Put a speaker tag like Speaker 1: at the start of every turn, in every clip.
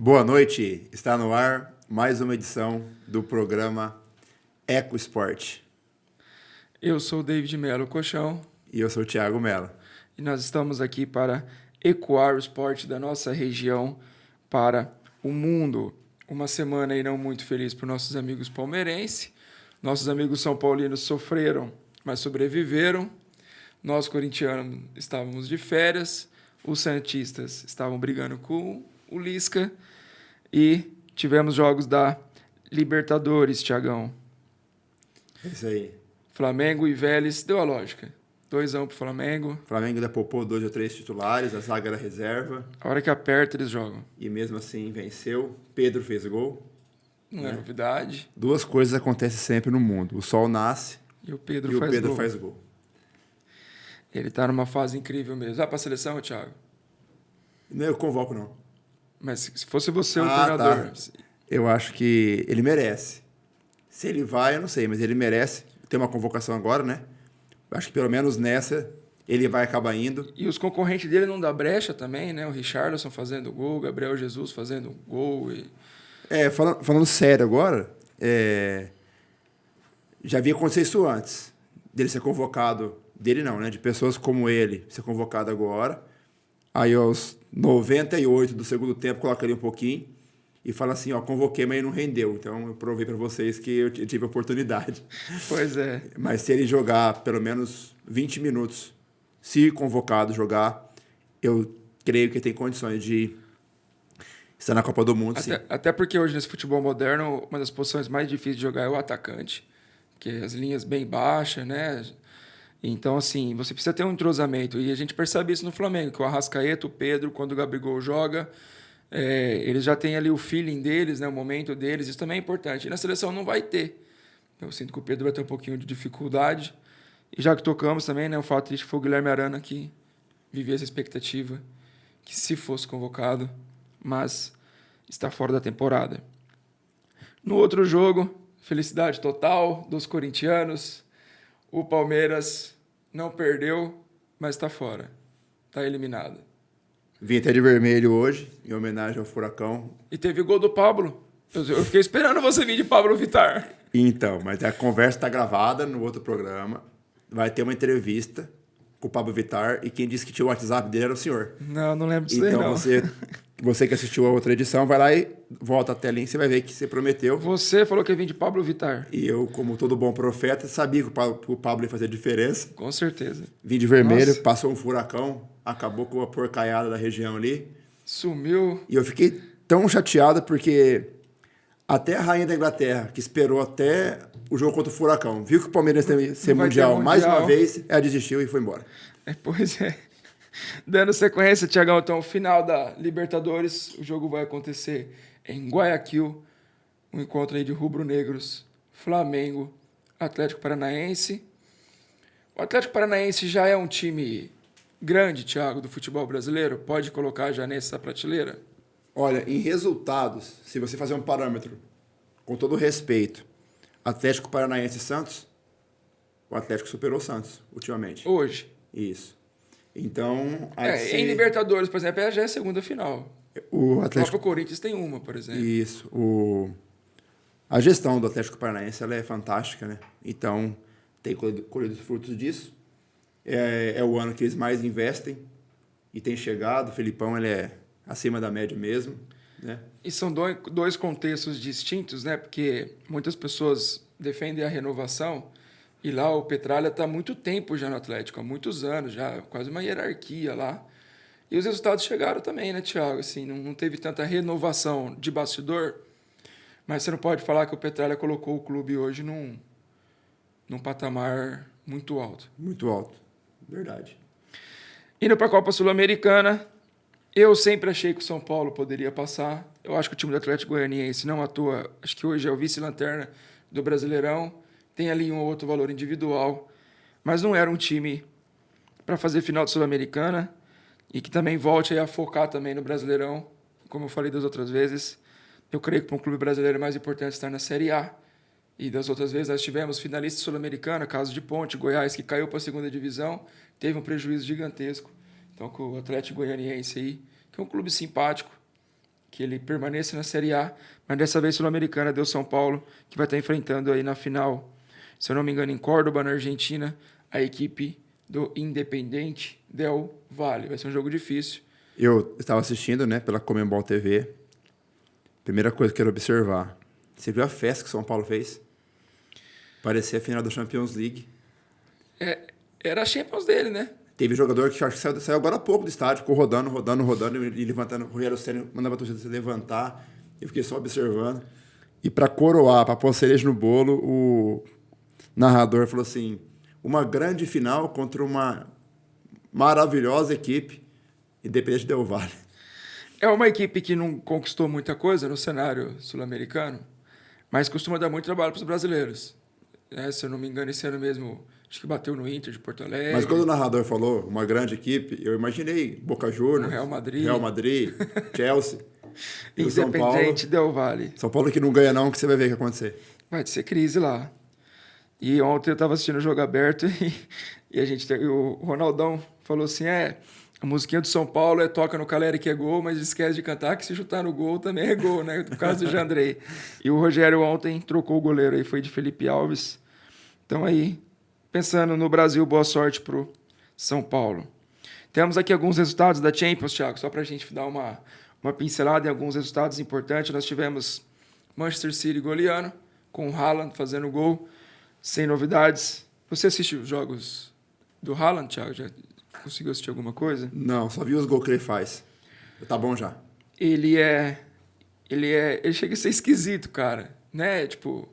Speaker 1: Boa noite, está no ar mais uma edição do programa Eco Esporte.
Speaker 2: Eu sou o David Melo Colchão
Speaker 1: E eu sou o Thiago Mello.
Speaker 2: e nós estamos aqui para ecoar o esporte da nossa região para o mundo. Uma semana aí não muito feliz para os nossos amigos palmeirenses. Nossos amigos são paulinos sofreram, mas sobreviveram. Nós, corintianos, estávamos de férias. Os santistas estavam brigando com o Lisca. E tivemos jogos da Libertadores, Thiagão.
Speaker 1: É isso aí.
Speaker 2: Flamengo e Vélez, deu a lógica. 2-1 pro Flamengo.
Speaker 1: O Flamengo ainda poupou 2 ou 3 titulares, a zaga era reserva.
Speaker 2: A hora que aperta, eles jogam.
Speaker 1: E mesmo assim venceu. Pedro fez gol.
Speaker 2: Não é novidade.
Speaker 1: Duas coisas acontecem sempre no mundo. O sol nasce
Speaker 2: E o Pedro
Speaker 1: e o
Speaker 2: faz
Speaker 1: Pedro
Speaker 2: gol.
Speaker 1: faz gol.
Speaker 2: Ele tá numa fase incrível mesmo. Vai pra seleção, Thiago?
Speaker 1: Não, eu convoco, não.
Speaker 2: Mas se fosse você o
Speaker 1: Ah,
Speaker 2: treinador...
Speaker 1: tá. Eu acho que ele merece. Se ele vai, eu não sei, mas ele merece. Tem uma convocação agora, né? Acho que pelo menos nessa ele vai acabar indo.
Speaker 2: E os concorrentes dele não dá brecha também, né? O Richarlison fazendo gol, o Gabriel Jesus fazendo gol.
Speaker 1: Falando sério agora, já havia acontecido isso antes. Dele ser convocado, dele não, né? De pessoas como ele ser convocado agora. Aí aos 98 do segundo tempo, coloca ali um pouquinho e fala assim, ó, convoquei, mas não rendeu. Então eu provei para vocês que eu tive oportunidade.
Speaker 2: Pois é.
Speaker 1: Mas se ele jogar pelo menos 20 minutos, se convocado jogar, eu creio que tem condições de estar na Copa do Mundo, sim.
Speaker 2: Até porque hoje, nesse futebol moderno, uma das posições mais difíceis de jogar é o atacante. Porque as linhas bem baixas, né? Então, assim, você precisa ter um entrosamento. E a gente percebe isso no Flamengo, que o Arrascaeta, o Pedro, quando o Gabigol joga, eles já têm ali o feeling deles, né, o momento deles. Isso também é importante. E na seleção não vai ter. Eu sinto que o Pedro vai ter um pouquinho de dificuldade. E já que tocamos também, né, o fato triste foi o Guilherme Arana que vivia essa expectativa que se fosse convocado, mas está fora da temporada. No outro jogo, felicidade total dos corintianos. O Palmeiras não perdeu, mas está fora. Está eliminado.
Speaker 1: Vim até de vermelho hoje, em homenagem ao Furacão.
Speaker 2: E teve o gol do Pablo. Eu fiquei esperando você vir de Pablo Vittar.
Speaker 1: Então, mas a conversa está gravada no outro programa. Vai ter uma entrevista com o Pablo Vittar e quem disse que tinha o WhatsApp dele era o senhor.
Speaker 2: Não lembro disso daí,
Speaker 1: Então
Speaker 2: não.
Speaker 1: você que assistiu a outra edição, vai lá e volta a telinha, você vai ver que você prometeu.
Speaker 2: Você falou que ia vir de Pablo Vittar.
Speaker 1: E eu, como todo bom profeta, sabia que o Pablo ia fazer diferença.
Speaker 2: Com certeza.
Speaker 1: Vim de vermelho,
Speaker 2: Nossa.
Speaker 1: passou um furacão, acabou com a porcaiada da região ali.
Speaker 2: Sumiu.
Speaker 1: E eu fiquei tão chateado porque até a rainha da Inglaterra, que esperou até o jogo contra o Furacão, viu que o Palmeiras ia ser
Speaker 2: Não vai ter
Speaker 1: mundial mais uma
Speaker 2: Mundial.
Speaker 1: vez, ela desistiu e foi embora.
Speaker 2: Pois é. Dando sequência, Thiagão, então, final da Libertadores, o jogo vai acontecer em Guayaquil, um encontro aí de rubro-negros, Flamengo, Atlético Paranaense. O Atlético Paranaense já é um time grande, Thiago, do futebol brasileiro? Pode colocar já nessa prateleira?
Speaker 1: Olha, em resultados, se você fazer um parâmetro, com todo respeito, Atlético Paranaense e Santos, o Atlético superou o Santos ultimamente.
Speaker 2: Hoje.
Speaker 1: Isso. Então, aí
Speaker 2: Em Libertadores, por exemplo, já é a segunda final.
Speaker 1: o
Speaker 2: O
Speaker 1: Atlético...
Speaker 2: próprio Corinthians tem uma, por exemplo.
Speaker 1: Isso. A gestão do Atlético Paranaense ela é fantástica, né? Então, tem colhido os frutos disso. É o ano que eles mais investem e tem chegado. O Felipão ele é acima da média mesmo, né?
Speaker 2: E são dois contextos distintos, né? Porque muitas pessoas defendem a renovação e lá o Petralha está há muito tempo já no Atlético, há muitos anos já, quase uma hierarquia lá. E os resultados chegaram também, né, Thiago? Assim, não teve tanta renovação de bastidor, mas você não pode falar que o Petralha colocou o clube hoje num patamar muito alto.
Speaker 1: Muito alto. Verdade.
Speaker 2: Indo para a Copa Sul-Americana, eu sempre achei que o São Paulo poderia passar. Eu acho que o time do Atlético Goianiense não atua, acho que hoje é o vice-lanterna do Brasileirão. Tem ali um ou outro valor individual, mas não era um time para fazer final de Sul-Americana e que também volte a focar também no Brasileirão. Como eu falei das outras vezes, eu creio que para um clube brasileiro é mais importante estar na Série A. E das outras vezes nós tivemos finalista sul-americana, caso de Ponte, Goiás, que caiu para a segunda divisão, teve um prejuízo gigantesco. Então, com o Atlético Goianiense aí, que é um clube simpático, que ele permaneça na Série A, mas dessa vez Sul-Americana deu São Paulo, que vai estar enfrentando aí na final, se eu não me engano, em Córdoba, na Argentina, a equipe do Independiente Del Valle. Vai ser um jogo difícil.
Speaker 1: Eu estava assistindo, né, pela Conmebol TV. Primeira coisa que eu quero observar. Você viu a festa que o São Paulo fez? Parecia a final da Champions League.
Speaker 2: Era a Champions dele, né?
Speaker 1: Teve jogador que acho que saiu agora há pouco do estádio, ficou rodando, e levantando. O Rogério Ceni mandava a torcida se levantar. Eu fiquei só observando. E para coroar, para pôr cereja no bolo, o narrador falou assim: uma grande final contra uma maravilhosa equipe, Independente Del Valle.
Speaker 2: É uma equipe que não conquistou muita coisa no cenário sul-americano, mas costuma dar muito trabalho para os brasileiros. Se eu não me engano, esse ano mesmo, acho que bateu no Inter de Porto Alegre.
Speaker 1: Mas quando o narrador falou uma grande equipe, eu imaginei Boca Juniors,
Speaker 2: Real Madrid,
Speaker 1: Chelsea, e o São Paulo.
Speaker 2: Independente Del Valle.
Speaker 1: São Paulo que não ganha não, que você vai ver o que vai acontecer.
Speaker 2: Vai ser crise lá. E ontem eu estava assistindo o jogo aberto e o Ronaldão falou assim, a musiquinha do São Paulo toca no Caleri que é gol, mas esquece de cantar que se chutar no gol também é gol, né? No caso do Jandrei. E o Rogério ontem trocou o goleiro aí, foi de Felipe Alves. Então aí, pensando no Brasil, boa sorte pro São Paulo. Temos aqui alguns resultados da Champions, Thiago, só para a gente dar uma pincelada em alguns resultados importantes. Nós tivemos Manchester City goleando, com o Haaland fazendo gol, sem novidades. Você assistiu os jogos do Haaland, Thiago? Já conseguiu assistir alguma coisa?
Speaker 1: Não, só vi os gols que ele faz. Tá bom já.
Speaker 2: Ele chega a ser esquisito, cara, né? Tipo,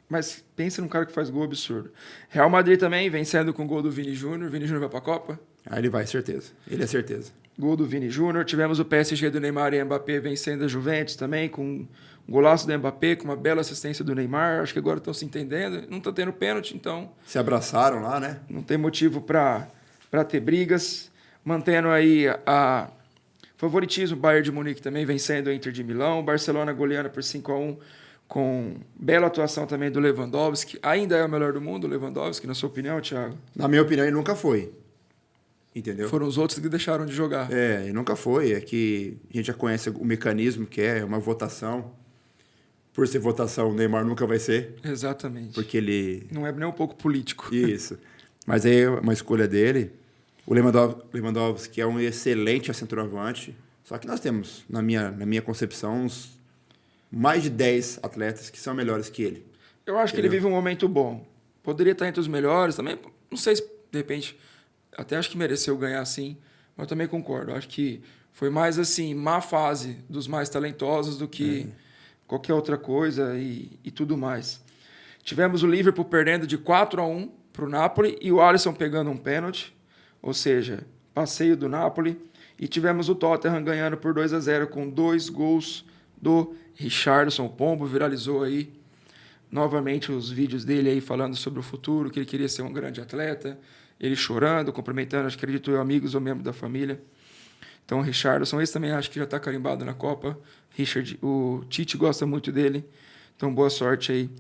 Speaker 2: mas pensa num cara que faz gol absurdo. Real Madrid também, vencendo com o gol do Vini Júnior. Vini Júnior vai pra Copa?
Speaker 1: Aí ele vai, certeza. Ele é certeza.
Speaker 2: Gol do Vini Júnior. Tivemos o PSG do Neymar e Mbappé vencendo a Juventus também, com um golaço do Mbappé, com uma bela assistência do Neymar. Acho que agora estão se entendendo. Não estão tendo pênalti, então...
Speaker 1: Se abraçaram lá, né?
Speaker 2: Não tem motivo para ter brigas. Mantendo aí a favoritismo, o Bayern de Munique também vencendo o Inter de Milão. O Barcelona goleando por 5-1, com bela atuação também do Lewandowski. Ainda é o melhor do mundo, o Lewandowski, na sua opinião, Thiago?
Speaker 1: Na minha opinião, ele nunca foi. Entendeu?
Speaker 2: Foram os outros que deixaram de jogar.
Speaker 1: Ele nunca foi. É que a gente já conhece o mecanismo que é uma votação. Por ser votação, o Neymar nunca vai ser.
Speaker 2: Exatamente.
Speaker 1: Porque ele...
Speaker 2: Não é nem um pouco político.
Speaker 1: Isso. Mas aí é uma escolha dele. O Lewandowski é um excelente centroavante. Só que nós temos, na minha concepção, mais de 10 atletas que são melhores que ele.
Speaker 2: Eu acho que ele vive um momento bom. Poderia estar entre os melhores também. Não sei se, de repente, até acho que mereceu ganhar sim, mas eu também concordo. Eu acho que foi mais assim, má fase dos mais talentosos do que qualquer outra coisa e tudo mais. Tivemos o Liverpool perdendo de 4-1 para o Napoli e o Alisson pegando um pênalti, ou seja, passeio do Napoli. E tivemos o Tottenham ganhando por 2-0 com 2 gols do Richarlison. O Pombo viralizou aí novamente os vídeos dele aí falando sobre o futuro, que ele queria ser um grande atleta, ele chorando, cumprimentando, acho que acredito eu, amigos ou membros da família. Então o Richarlison, esse também acho que já está carimbado na Copa. O Tite gosta muito dele, então boa sorte aí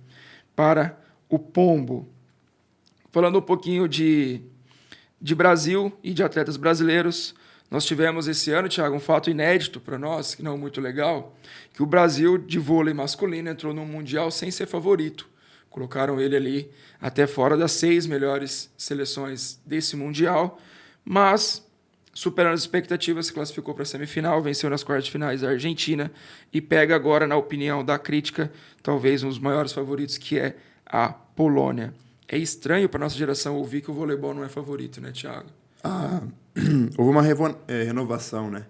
Speaker 2: para o Pombo. Falando um pouquinho de Brasil e de atletas brasileiros, nós tivemos esse ano, Thiago, um fato inédito para nós, que não muito legal, que o Brasil de vôlei masculino entrou no Mundial sem ser favorito. Colocaram ele ali até fora das 6 melhores seleções desse Mundial, mas, superando as expectativas, se classificou para a semifinal, venceu nas quartas de finais a Argentina e pega agora, na opinião da crítica, talvez um dos maiores favoritos, que é a Polônia. É estranho para a nossa geração ouvir que o voleibol não é favorito, né, Thiago?
Speaker 1: Houve uma renovação, né?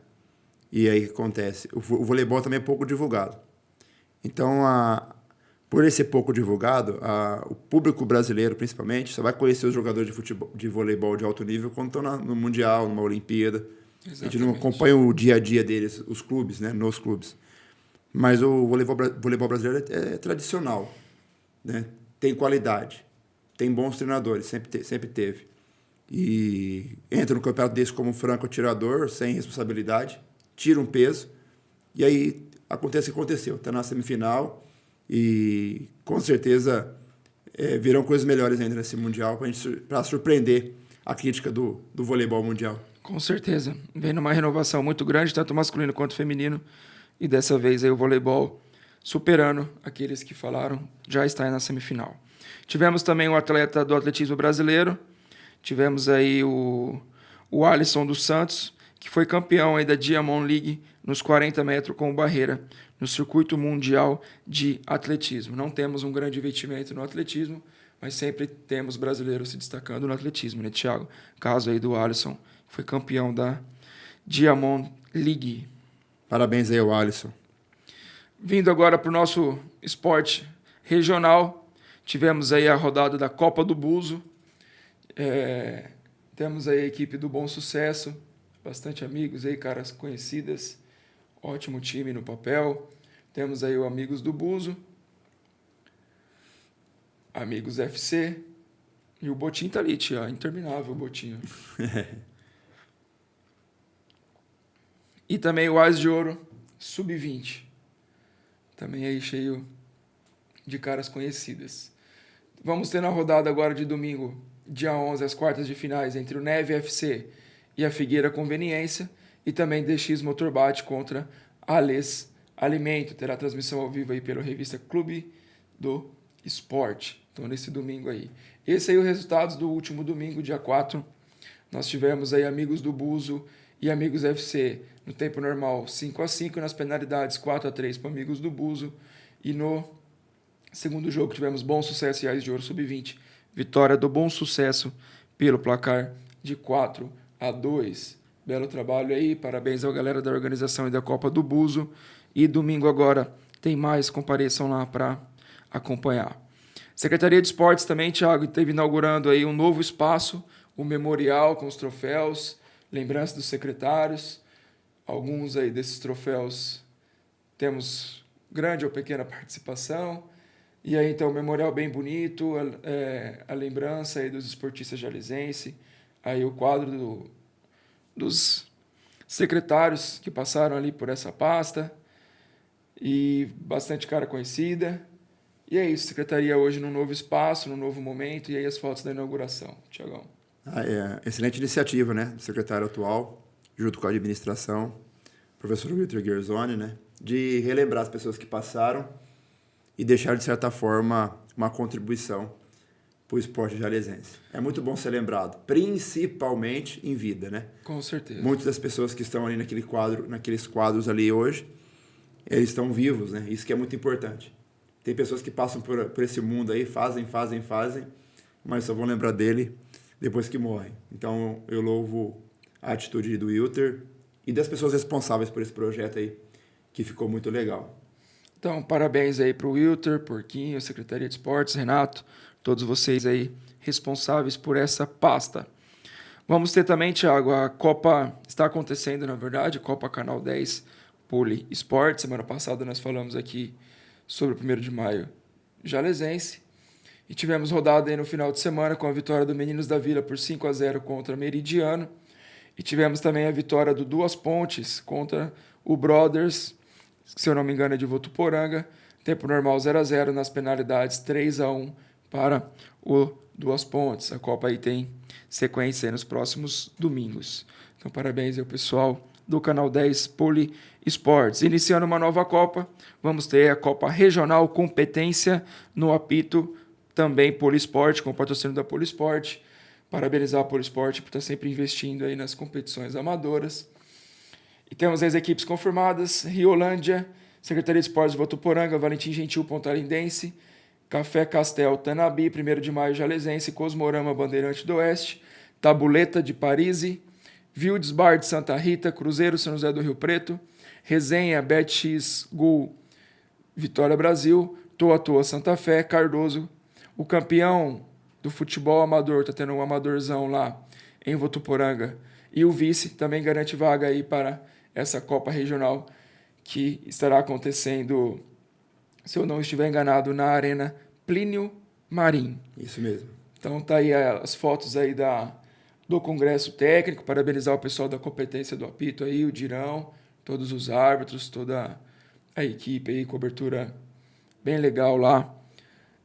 Speaker 1: E aí o que acontece? O voleibol também é pouco divulgado. Então, por ele ser pouco divulgado, o público brasileiro, principalmente, só vai conhecer os jogadores de voleibol de alto nível quando estão no Mundial, numa Olimpíada. Exatamente. A gente não acompanha o dia a dia deles, os clubes, né? Nos clubes. Mas o voleibol brasileiro é tradicional, né? Tem qualidade, tem bons treinadores, sempre teve. E entra no campeonato desse como franco atirador, sem responsabilidade, tira um peso, e aí acontece o que aconteceu. Está na semifinal e, com certeza, virão coisas melhores ainda nesse Mundial para surpreender a crítica do voleibol mundial.
Speaker 2: Com certeza. Vem numa renovação muito grande, tanto masculino quanto feminino. E dessa vez aí o voleibol superando aqueles que falaram, já está aí na semifinal. Tivemos também o atleta do atletismo brasileiro, tivemos aí o Alisson dos Santos, que foi campeão aí da Diamond League nos 40 metros com barreira no circuito mundial de atletismo. Não temos um grande investimento no atletismo, mas sempre temos brasileiros se destacando no atletismo, né, Thiago? Caso aí do Alisson, que foi campeão da Diamond League.
Speaker 1: Parabéns aí ao Alisson.
Speaker 2: Vindo agora para o nosso esporte regional, tivemos aí a rodada da Copa do Buzo. Temos aí a equipe do Bom Sucesso, bastante amigos aí, caras conhecidas, ótimo time no papel. Temos aí o Amigos do Buzo, Amigos FC, e o Botinho tá ali, tia, interminável o Botinho. E também o Ás de Ouro, Sub-20. Também aí cheio de caras conhecidas. Vamos ter na rodada agora de domingo, dia 11, as quartas de finais entre o Neve FC e a Figueira Conveniência. E também DX Motorbate contra Ales Alimento. Terá transmissão ao vivo aí pela revista Clube do Esporte. Então, nesse domingo aí. Esse aí os resultados do último domingo, dia 4. Nós tivemos aí Amigos do Buzo e Amigos FC no tempo normal 5-5, nas penalidades 4-3 para Amigos do Buzo. E no segundo jogo tivemos Bom Sucesso e Ás de Ouro Sub-20. Vitória do Bom Sucesso pelo placar de 4-2. Belo trabalho aí, parabéns à galera da organização e da Copa do Buzo. E domingo agora tem mais, compareçam lá para acompanhar. Secretaria de Esportes também, Thiago, esteve inaugurando aí um novo espaço, o memorial com os troféus, lembranças dos secretários. Alguns aí desses troféus temos grande ou pequena participação. E aí, então, o memorial bem bonito, a lembrança aí dos esportistas jalesenses, aí o quadro dos secretários que passaram ali por essa pasta, e bastante cara conhecida. E é isso, secretaria hoje num novo espaço, num novo momento, e aí as fotos da inauguração. Tiagão.
Speaker 1: Excelente iniciativa, né, do secretário atual, junto com a administração, professor Wilter Gerzoni, né, de relembrar as pessoas que passaram e deixar, de certa forma, uma contribuição para o esporte jalesense. É muito bom ser lembrado, principalmente em vida, né?
Speaker 2: Com certeza.
Speaker 1: Muitas das pessoas que estão ali naqueles quadros ali hoje, eles estão vivos, né? Isso que é muito importante. Tem pessoas que passam por esse mundo aí, fazem, mas só vão lembrar dele depois que morrem. Então, eu louvo a atitude do Wilter e das pessoas responsáveis por esse projeto aí, que ficou muito legal.
Speaker 2: Então, parabéns aí para o Wilter, Porquinho, Secretaria de Esportes, Renato, todos vocês aí responsáveis por essa pasta. Vamos ter também, Thiago, a Copa, está acontecendo na verdade, Copa Canal 10 Poli Esporte. Semana passada nós falamos aqui sobre o 1º de maio jalesense. E tivemos rodada aí no final de semana com a vitória do Meninos da Vila por 5-0 contra Meridiano. E tivemos também a vitória do Duas Pontes contra o Brothers, se eu não me engano é de Votuporanga. Tempo normal 0-0, nas penalidades 3-1 para o Duas Pontes. A Copa aí tem sequência aí nos próximos domingos. Então parabéns ao pessoal do Canal 10 Poli Esportes. Iniciando uma nova Copa, vamos ter a Copa Regional Competência no apito, também Poliesporte, com o patrocínio da Poliesporte. Parabenizar a Poliesporte por estar sempre investindo aí nas competições amadoras. E temos as equipes confirmadas: Riolândia, Secretaria de Esportes de Votuporanga, Valentim Gentil Pontalindense, Café Castel Tanabi, 1º de maio jalesense, Cosmorama Bandeirante do Oeste, Tabuleta de Parisi, Vildes Bar de Santa Rita, Cruzeiro São José do Rio Preto, Resenha BetX Gol Vitória Brasil, Toa Toa Santa Fé, Cardoso, o campeão do futebol amador, está tendo um amadorzão lá em Votuporanga, e o vice também garante vaga aí para essa Copa Regional que estará acontecendo, se eu não estiver enganado, na Arena Plínio Marim.
Speaker 1: Isso mesmo.
Speaker 2: Então tá aí as fotos aí do Congresso Técnico, parabenizar o pessoal da competência do apito aí, o Dirão, todos os árbitros, toda a equipe aí, cobertura bem legal lá.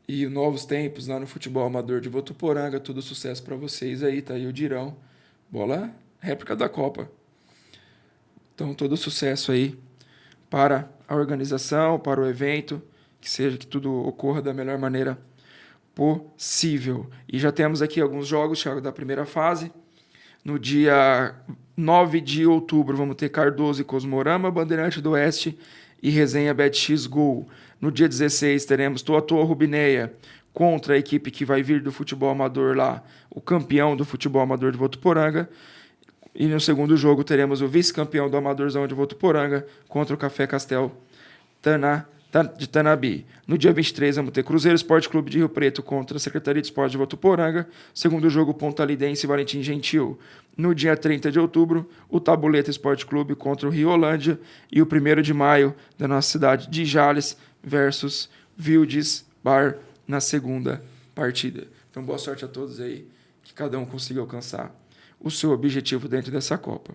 Speaker 2: E novos tempos lá no futebol amador de Votuporanga, todo sucesso para vocês aí, tá aí o Dirão. Bola réplica da Copa. Então todo sucesso aí para a organização, para o evento, que tudo ocorra da melhor maneira possível. E já temos aqui alguns jogos, Thiago, da primeira fase. No dia 9 de outubro vamos ter Cardoso e Cosmorama, Bandeirante do Oeste e Resenha BetX Gol. No dia 16 teremos Toa Rubineia contra a equipe que vai vir do futebol amador lá, o campeão do futebol amador de Votuporanga. E no segundo jogo teremos o vice-campeão do Amadorzão de Votuporanga contra o Café Castel de Tanabi. No dia 23 vamos ter Cruzeiro Esporte Clube de Rio Preto contra a Secretaria de Esporte de Votuporanga. Segundo jogo, Ponta Lidense e Valentim Gentil. No dia 30 de outubro, o Tabuleta Esporte Clube contra o Rio Holândia. E o 1º de maio, da nossa cidade de Jales versus Vildes Bar na segunda partida. Então, boa sorte a todos aí, que cada um consiga alcançar o seu objetivo dentro dessa Copa.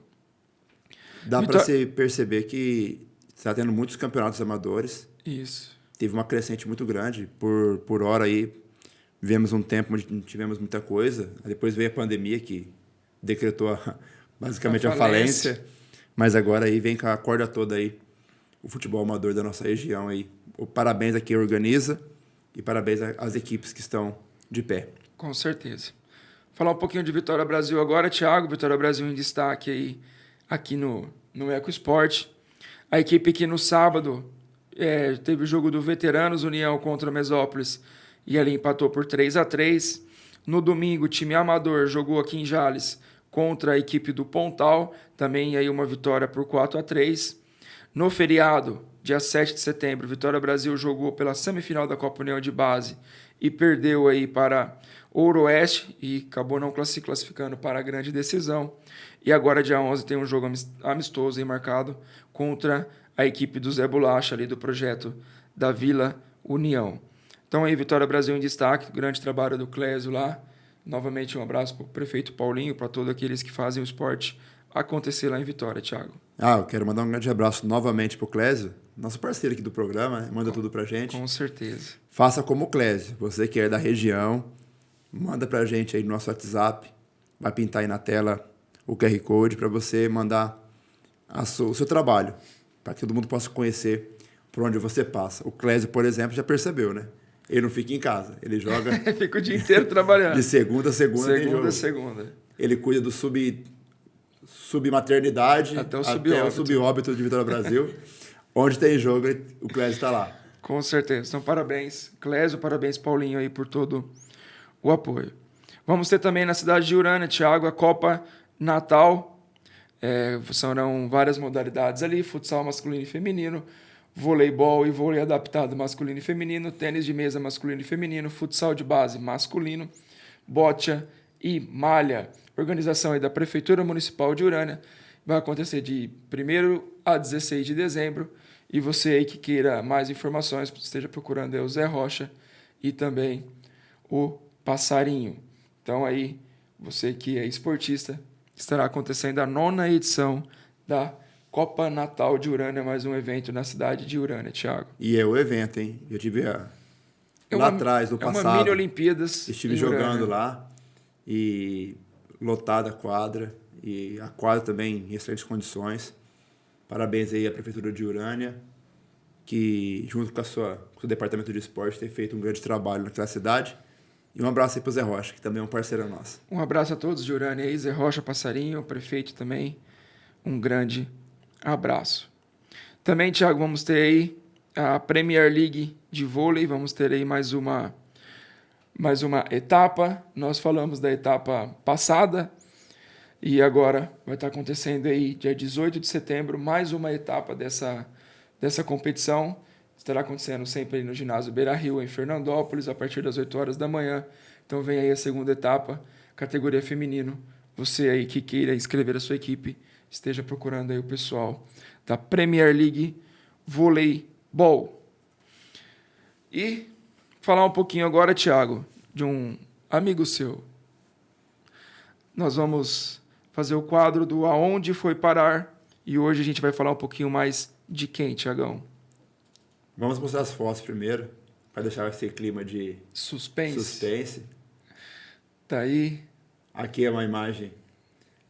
Speaker 1: Dá para você perceber que está tendo muitos campeonatos amadores.
Speaker 2: Isso.
Speaker 1: Teve uma crescente muito grande. Por hora aí, vivemos um tempo onde não tivemos muita coisa. Depois veio a pandemia, que decretou basicamente a falência. Mas agora aí vem com a corda toda aí o futebol amador da nossa região aí. Parabéns a quem organiza e parabéns às equipes que estão de pé.
Speaker 2: Com certeza. Falar um pouquinho de Vitória Brasil agora, Thiago. Vitória Brasil em destaque aí aqui no EcoSport. A equipe que no sábado teve o jogo do Veteranos União contra Mesópolis e ali empatou por 3-3. No domingo, o time amador jogou aqui em Jales contra a equipe do Pontal, também aí uma vitória por 4-3. No feriado, dia 7 de setembro, Vitória Brasil jogou pela semifinal da Copa União de Base e perdeu aí para Ouro Oeste e acabou não se classificando para a grande decisão. E agora, dia 11, tem um jogo amistoso aí marcado contra a equipe do Zé Bolacha, ali do projeto da Vila União. Então aí, Vitória Brasil em destaque, grande trabalho do Clésio lá. Novamente um abraço para o prefeito Paulinho, para todos aqueles que fazem o esporte acontecer lá em Vitória, Thiago.
Speaker 1: Eu quero mandar um grande abraço novamente para o Clésio, nosso parceiro aqui do programa, né? Manda tudo para a gente.
Speaker 2: Com certeza.
Speaker 1: Faça como o Clésio, você que é da região, manda para a gente aí no nosso WhatsApp, vai pintar aí na tela o QR Code para você mandar o seu trabalho, para que todo mundo possa conhecer por onde você passa. O Clésio, por exemplo, já percebeu, né? Ele não fica em casa, ele joga...
Speaker 2: Fica o dia inteiro trabalhando.
Speaker 1: De segunda a segunda.
Speaker 2: Segunda.
Speaker 1: Ele cuida do submaternidade
Speaker 2: até o
Speaker 1: subóbito de Vitória Brasil. Onde tem jogo, o Clésio está lá.
Speaker 2: Com certeza. Então, parabéns, Clésio, parabéns, Paulinho, aí por todo o apoio. Vamos ter também na cidade de Urânia, Thiago, a Copa Natal. Serão várias modalidades ali, futsal masculino e feminino, voleibol e vôlei adaptado masculino e feminino, tênis de mesa masculino e feminino, futsal de base masculino, bocha e malha. Organização aí da Prefeitura Municipal de Urânia. Vai acontecer de 1º a 16 de dezembro. E você aí que queira mais informações, esteja procurando o Zé Rocha e também o Passarinho. Então aí, você que é esportista, estará acontecendo a 9ª edição da Copa Natal de Urânia, mais um evento na cidade de Urânia, Thiago.
Speaker 1: E é o evento, hein? Eu tive lá atrás, no passado.
Speaker 2: É uma mini Olimpíadas.
Speaker 1: Estive jogando lá e lotada a quadra. E a quadra também em excelentes condições. Parabéns aí à Prefeitura de Urânia, que junto com o Departamento de Esporte tem feito um grande trabalho naquela cidade. E um abraço aí para o Zé Rocha, que também é um parceiro nosso.
Speaker 2: Um abraço a todos de Urânia aí, Zé Rocha, Passarinho, o prefeito também. Um grande abraço. Também, Thiago, vamos ter aí a Premier League de vôlei, vamos ter aí mais uma etapa. Nós falamos da etapa passada e agora vai estar acontecendo aí, dia 18 de setembro, mais uma etapa dessa competição. Estará acontecendo sempre aí no ginásio Beira-Rio, em Fernandópolis, a partir das 8 horas da manhã. Então vem aí a segunda etapa, categoria feminino. Você aí que queira inscrever a sua equipe, esteja procurando aí o pessoal da Premier League Voleibol. E falar um pouquinho agora, Thiago, de um amigo seu. Nós vamos fazer o quadro do Aonde Foi Parar e hoje a gente vai falar um pouquinho mais de quem, Thiagão?
Speaker 1: Vamos mostrar as fotos primeiro, para deixar esse clima de suspense.
Speaker 2: Tá aí.
Speaker 1: Aqui é uma imagem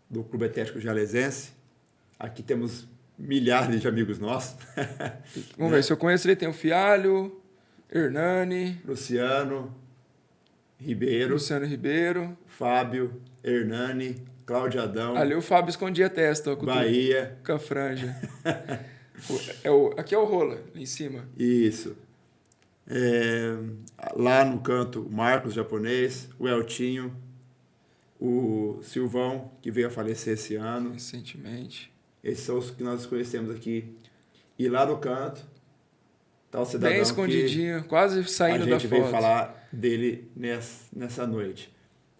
Speaker 1: do Clube Atlético Jalesense. Aqui temos milhares de amigos nossos.
Speaker 2: Vamos ver, se eu conheço ele, tem o Fialho, Hernani,
Speaker 1: Luciano Ribeiro, Fábio, Hernani, Cláudio Adão.
Speaker 2: Ali o Fábio escondia a testa, ó,
Speaker 1: Bahia.
Speaker 2: Com a franja. Aqui é o Rola, ali em cima.
Speaker 1: Isso. Lá no canto, o Marcos, japonês, o Eltinho, o Silvão, que veio a falecer esse ano.
Speaker 2: Recentemente.
Speaker 1: Esses são os que nós conhecemos aqui. E lá no canto, tá o cidadão
Speaker 2: bem escondidinho, quase saindo da foto.
Speaker 1: A gente veio falar dele nessa noite.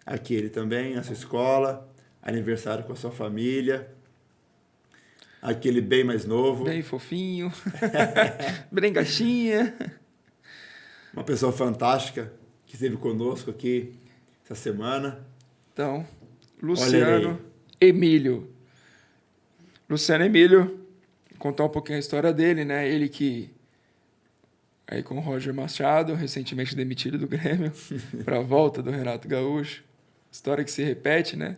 Speaker 1: Aqui ele também, na sua escola, aniversário com a sua família. Aquele bem mais novo.
Speaker 2: Bem fofinho. Bem gatinha.
Speaker 1: Uma pessoa fantástica que esteve conosco aqui essa semana.
Speaker 2: Então, Luciano Emílio. Luciano Emílio, contar um pouquinho a história dele, né? Ele que, aí com o Roger Machado, recentemente demitido do Grêmio, para a volta do Renato Gaúcho. História que se repete, né?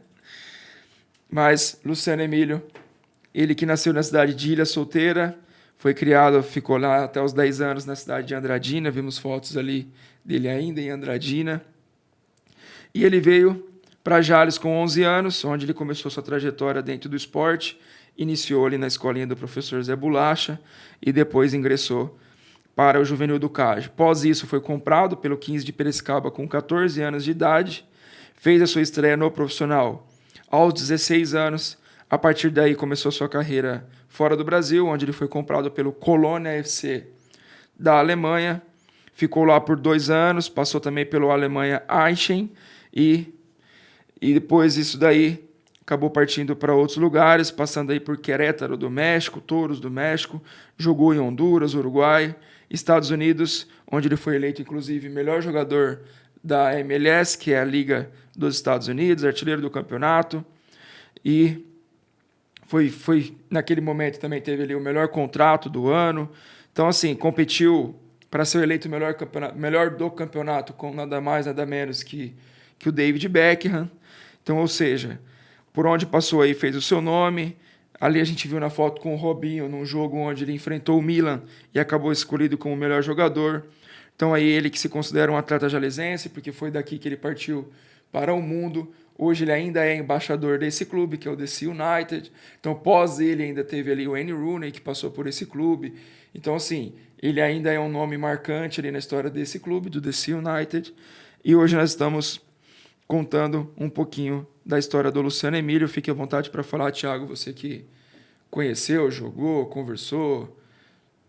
Speaker 2: Mas Luciano Emílio, ele que nasceu na cidade de Ilha Solteira, foi criado, ficou lá até os 10 anos na cidade de Andradina, vimos fotos ali dele ainda em Andradina. E ele veio para Jales com 11 anos, onde ele começou sua trajetória dentro do esporte, iniciou ali na escolinha do professor Zé Bolacha e depois ingressou para o Juvenil do CAG. Após isso, foi comprado pelo 15 de Piracicaba com 14 anos de idade, fez a sua estreia no profissional aos 16 anos. A partir daí, começou sua carreira fora do Brasil, onde ele foi comprado pelo Colônia FC da Alemanha. Ficou lá por 2 anos, passou também pelo Alemanha Aachen e depois disso daí acabou partindo para outros lugares, passando aí por Querétaro do México, Touros do México, jogou em Honduras, Uruguai, Estados Unidos, onde ele foi eleito inclusive melhor jogador da MLS, que é a Liga dos Estados Unidos, artilheiro do campeonato, e foi naquele momento também teve ali o melhor contrato do ano. Então, assim, competiu para ser eleito melhor do campeonato com nada mais, nada menos que o David Beckham. Então, ou seja, por onde passou aí fez o seu nome. Ali a gente viu na foto com o Robinho, num jogo onde ele enfrentou o Milan e acabou escolhido como o melhor jogador. Então, aí ele que se considera um atleta jalesense, porque foi daqui que ele partiu para o mundo. Hoje ele ainda é embaixador desse clube, que é o DC United. Então, pós ele, ainda teve ali o Wayne Rooney, que passou por esse clube. Então, assim, ele ainda é um nome marcante ali na história desse clube, do DC United. E hoje nós estamos contando um pouquinho da história do Luciano Emílio. Fique à vontade para falar, Thiago, você que conheceu, jogou, conversou,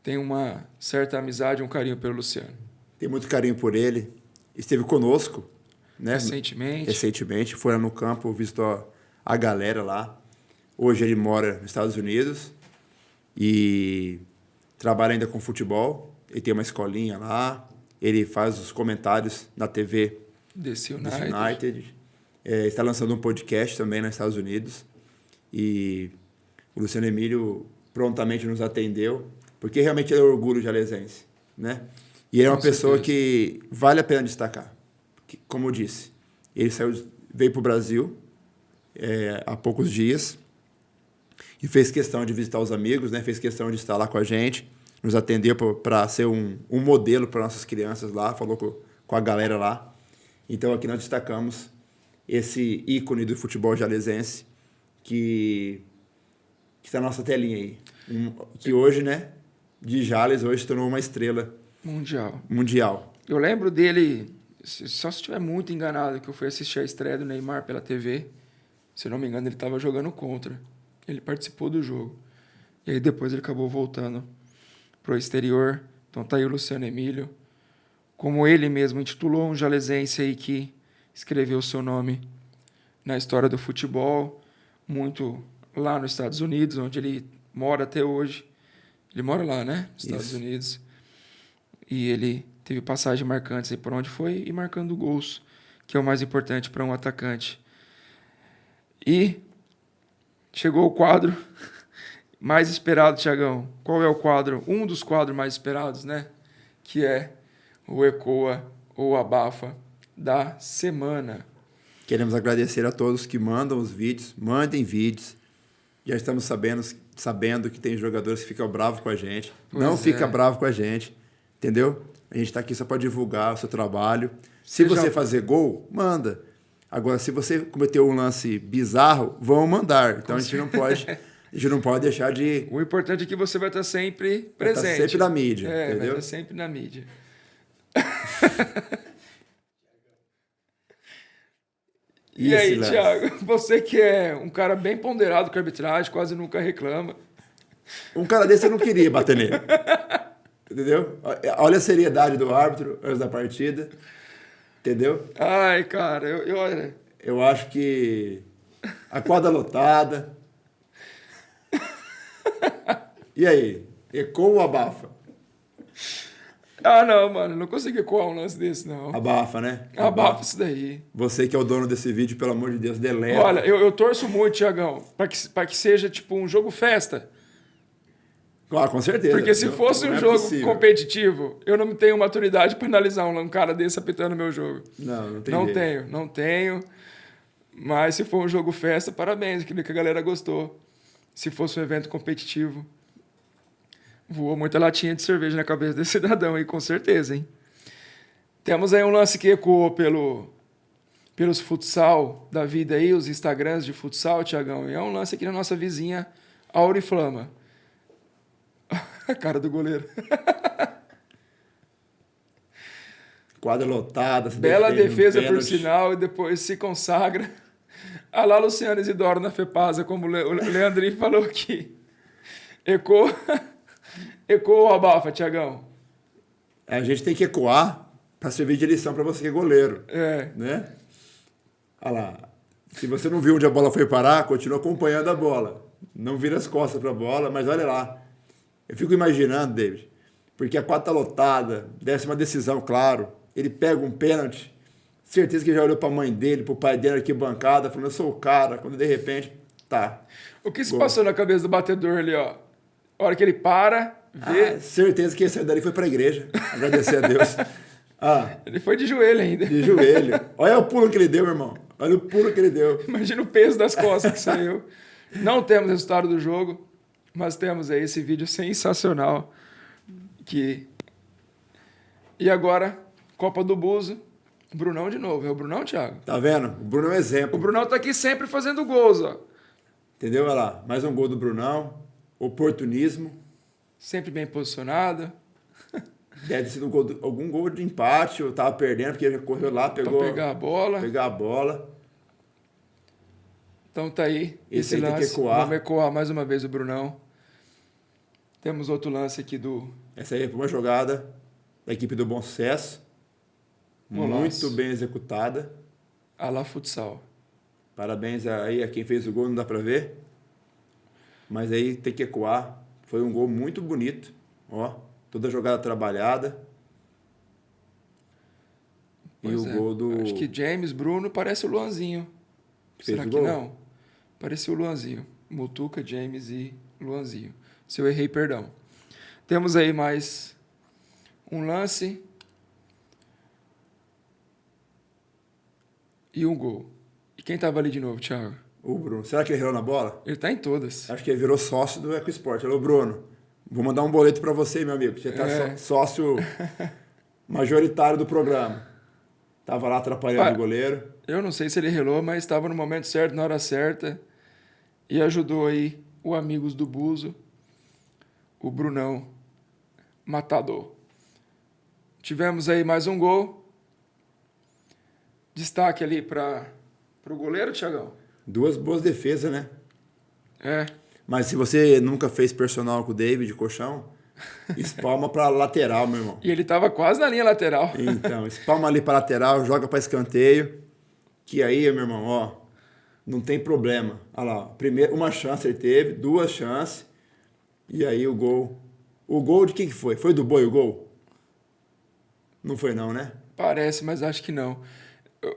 Speaker 2: tem uma certa amizade, um carinho pelo Luciano.
Speaker 1: Tem muito carinho por ele. Esteve conosco, né?
Speaker 2: Recentemente.
Speaker 1: Foi lá no campo, visitou a galera lá. Hoje ele mora nos Estados Unidos e trabalha ainda com futebol. Ele tem uma escolinha lá. Ele faz os comentários na TV
Speaker 2: DC
Speaker 1: United. Está lançando um podcast também nos Estados Unidos. E o Luciano Emílio prontamente nos atendeu, porque realmente ele é orgulho jalesense, né? E ele é uma pessoa que vale a pena destacar. Como eu disse, ele veio para o Brasil há poucos dias e fez questão de visitar os amigos, né? Fez questão de estar lá com a gente, nos atendeu para ser um modelo para nossas crianças lá, falou com a galera lá. Então aqui nós destacamos esse ícone do futebol jalesense que está na nossa telinha aí. Que hoje, né, de Jales, hoje se tornou uma estrela mundial.
Speaker 2: Eu lembro dele, só se estiver muito enganado, que eu fui assistir a estreia do Neymar pela TV. Se não me engano, ele estava jogando contra. Ele participou do jogo. E aí depois ele acabou voltando para o exterior. Então tá aí o Luciano Emílio. Como ele mesmo intitulou, um jalesense aí que escreveu o seu nome na história do futebol, muito lá nos Estados Unidos, onde ele mora até hoje. Ele mora lá, né? Nos Estados Unidos. E ele teve passagens marcantes aí por onde foi e marcando gols, que é o mais importante para um atacante. E chegou o quadro mais esperado, Thiagão. Qual é o quadro? Um dos quadros mais esperados, né? Que é o Ecoa ou Abafa da semana.
Speaker 1: Queremos agradecer a todos que mandam os vídeos, mandem vídeos. Já estamos sabendo que tem jogadores que ficam bravos com a gente.
Speaker 2: Pois
Speaker 1: Não
Speaker 2: é.
Speaker 1: fica bravo com a gente, entendeu? A gente está aqui só para divulgar o seu trabalho. Se você fazer gol, manda. Agora, se você cometeu um lance bizarro, vão mandar. Então a gente não pode deixar de...
Speaker 2: O importante é que você vai estar sempre
Speaker 1: Vai
Speaker 2: presente.
Speaker 1: estar sempre na mídia,
Speaker 2: Vai
Speaker 1: entendeu?
Speaker 2: estar sempre na mídia. E
Speaker 1: esse
Speaker 2: aí,
Speaker 1: lance?
Speaker 2: Thiago, você que é um cara bem ponderado com a arbitragem, quase nunca reclama.
Speaker 1: Um cara desse eu não queria bater nele. Entendeu? Olha a seriedade do árbitro antes da partida. Entendeu?
Speaker 2: Ai, cara, olha...
Speaker 1: Eu acho que a quadra lotada. E aí? Ecoa ou abafa?
Speaker 2: Ah, não, mano, não consegui ecoar um lance desse, não.
Speaker 1: Abafa, né?
Speaker 2: Abafa isso daí.
Speaker 1: Você que é o dono desse vídeo, pelo amor de Deus, deleta.
Speaker 2: Olha, eu torço muito, Thiagão, pra que seja tipo um jogo festa.
Speaker 1: Claro, com certeza.
Speaker 2: Porque se
Speaker 1: Não-
Speaker 2: fosse
Speaker 1: não
Speaker 2: um
Speaker 1: é
Speaker 2: jogo
Speaker 1: possível.
Speaker 2: competitivo, eu não tenho maturidade pra analisar um cara desse apitando meu jogo.
Speaker 1: Não tem jeito.
Speaker 2: Não tenho. Mas se for um jogo festa, parabéns, aquilo que a galera gostou. Se fosse um evento competitivo, voou muita latinha de cerveja na cabeça desse cidadão aí, com certeza, hein? Temos aí um lance que ecoou pelos futsal da vida aí, os Instagrams de futsal, Thiagão. E é um lance aqui na nossa vizinha, Auriflama. A cara do goleiro.
Speaker 1: Quadra lotada. se
Speaker 2: Bela
Speaker 1: defende um
Speaker 2: defesa, por
Speaker 1: pênalti.
Speaker 2: sinal, e depois se consagra. A lá Luciano Isidoro na FEPASA, como o Leandrinho falou aqui. Ecoou ou abafa, Thiagão?
Speaker 1: A gente tem que ecoar para servir de lição para você que é goleiro.
Speaker 2: É.
Speaker 1: Né? Olha lá. Se você não viu onde a bola foi parar, continua acompanhando a bola. Não vira as costas para a bola, mas olha lá. Eu fico imaginando, David, porque a quadra está lotada, deve ser uma decisão, claro. Ele pega um pênalti, certeza que já olhou para a mãe dele, para o pai dele aqui bancada, falando, eu sou o cara, quando de repente, tá.
Speaker 2: O que se
Speaker 1: Gol.
Speaker 2: passou na cabeça do batedor ali, ó? A hora que ele para, vê,
Speaker 1: Ah, certeza que esse saiu dali foi para a igreja, agradecer a Deus. Ah,
Speaker 2: ele foi de joelho ainda.
Speaker 1: de joelho. Olha o pulo que ele deu, meu irmão. Olha o pulo que ele deu.
Speaker 2: Imagina o peso das costas que saiu. Não temos resultado do jogo, mas temos aí esse vídeo sensacional. E agora, Copa do Buzo. Brunão de novo. É o Brunão, Thiago?
Speaker 1: Tá vendo? O Bruno é um
Speaker 2: O
Speaker 1: exemplo.
Speaker 2: Brunão tá aqui sempre fazendo gols, ó.
Speaker 1: Entendeu? Olha lá. Mais um gol do Brunão. Oportunismo.
Speaker 2: Sempre bem posicionado.
Speaker 1: Deve ter sido algum gol de empate. Eu tava perdendo, porque ele correu lá, pegou.
Speaker 2: Pra pegar a bola.
Speaker 1: Pegar a bola.
Speaker 2: Então tá aí.
Speaker 1: Esse
Speaker 2: Esse
Speaker 1: aí tem que
Speaker 2: lance.
Speaker 1: ecoar.
Speaker 2: Vamos ecoar mais uma vez o Brunão. Temos outro lance aqui do...
Speaker 1: Essa aí foi uma jogada da equipe do Bom Sucesso.
Speaker 2: Golaço.
Speaker 1: Muito bem executada.
Speaker 2: Alá Futsal.
Speaker 1: Parabéns aí a quem fez o gol, não dá pra ver. Mas aí tem que ecoar. Foi um gol muito bonito. Ó, toda jogada trabalhada. E
Speaker 2: Pois
Speaker 1: o
Speaker 2: é.
Speaker 1: gol do...
Speaker 2: Acho que James Bruno parece o Luanzinho.
Speaker 1: Fez
Speaker 2: Será
Speaker 1: o
Speaker 2: que
Speaker 1: gol?
Speaker 2: não? Pareceu o Luanzinho. Mutuca, James e Luanzinho. Se eu errei, perdão. Temos aí mais um lance e um gol. E quem tava ali de novo, Thiago?
Speaker 1: O Bruno. Será que ele errou na bola?
Speaker 2: Ele tá em todas.
Speaker 1: Acho que ele virou sócio do EcoSport. Alô, Bruno. Vou mandar um boleto pra você, meu amigo. Você tá
Speaker 2: É.
Speaker 1: sócio majoritário do programa. Tava lá atrapalhando
Speaker 2: Ah.
Speaker 1: o goleiro.
Speaker 2: Eu não sei se ele relou, mas estava no momento certo, na hora certa. E ajudou aí o Amigos do Buzo, o Brunão Matador. Tivemos aí mais um gol. Destaque ali para o goleiro, Thiagão.
Speaker 1: Duas boas defesas, né?
Speaker 2: É.
Speaker 1: Mas se você nunca fez personal com o David Colchão, espalma pra lateral, meu irmão.
Speaker 2: E ele estava quase na linha lateral.
Speaker 1: Então, espalma ali pra lateral, joga pra escanteio. Que aí, meu irmão, ó, não tem problema. Olha lá, primeiro, uma chance ele teve, duas chances. E aí o gol. O gol de quem que foi? Foi do Boi o gol? Não foi não, né?
Speaker 2: Parece, mas acho que não.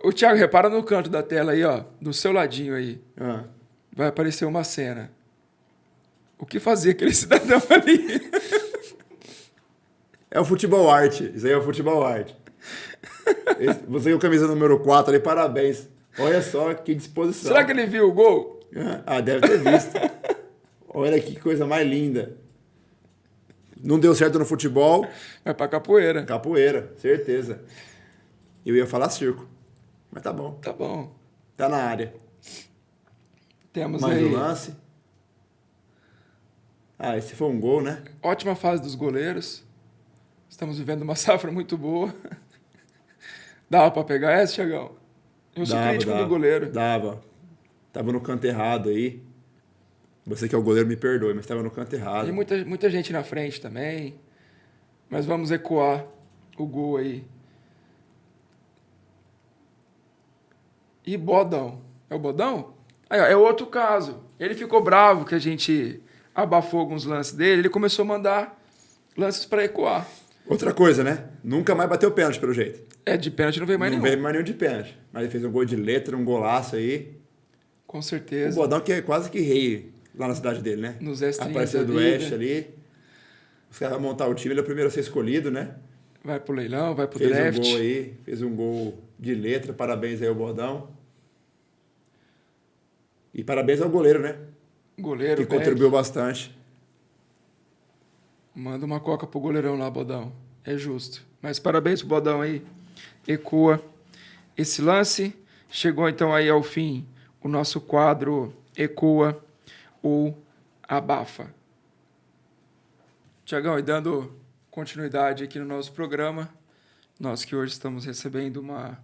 Speaker 2: O Thiago, repara no canto da tela aí, ó, do seu ladinho aí.
Speaker 1: Ah.
Speaker 2: Vai aparecer uma cena. O que fazia aquele cidadão ali?
Speaker 1: É o futebol arte. Isso aí é o futebol arte. Você é o camisa número 4 ali, parabéns. Olha só que disposição.
Speaker 2: Será que ele viu o gol?
Speaker 1: Ah, deve ter visto. Olha que coisa mais linda. Não deu certo no futebol.
Speaker 2: Vai pra capoeira.
Speaker 1: Capoeira, certeza. Eu ia falar circo, mas tá bom.
Speaker 2: Tá bom.
Speaker 1: Tá na área.
Speaker 2: Temos
Speaker 1: Mais
Speaker 2: aí...
Speaker 1: um lance. Ah, esse foi um gol, né?
Speaker 2: Ótima fase dos goleiros. Estamos vivendo uma safra muito boa. Dava pra pegar essa, Thiagão? Eu sou crítico do goleiro.
Speaker 1: Dava. Tava no canto errado aí. Você que é o goleiro, me perdoe, mas tava no canto errado.
Speaker 2: E muita gente na frente também. Mas vamos ecoar o gol aí. E Bodão. É o Bodão? Aí, ó, é outro caso. Ele ficou bravo que a gente abafou alguns lances dele. Ele começou a mandar lances para ecoar.
Speaker 1: Outra coisa, né? Nunca mais bateu pênalti, pelo jeito.
Speaker 2: De pênalti não veio mais
Speaker 1: nenhum.
Speaker 2: nenhum.
Speaker 1: Não veio mais nenhum de pênalti. Mas ele fez um gol de letra, um golaço aí.
Speaker 2: Com certeza.
Speaker 1: O Bodão que é quase que rei lá na cidade dele, né?
Speaker 2: Nos extrinhos
Speaker 1: Apareceu do Oeste ali. Os caras vão montar o time, ele é o primeiro a ser escolhido, né?
Speaker 2: Vai pro leilão, vai pro
Speaker 1: draft.
Speaker 2: Fez
Speaker 1: um gol aí, fez um gol de letra. Parabéns aí ao Bodão. E parabéns ao goleiro, né?
Speaker 2: Goleiro,
Speaker 1: que contribuiu bastante.
Speaker 2: Manda uma coca pro goleirão lá, Bodão. É justo. Mas parabéns pro Bodão aí. Ecoa esse lance. Chegou então aí ao fim o nosso quadro Ecoa ou Abafa. Tiagão, e dando continuidade aqui no nosso programa, nós que hoje estamos recebendo uma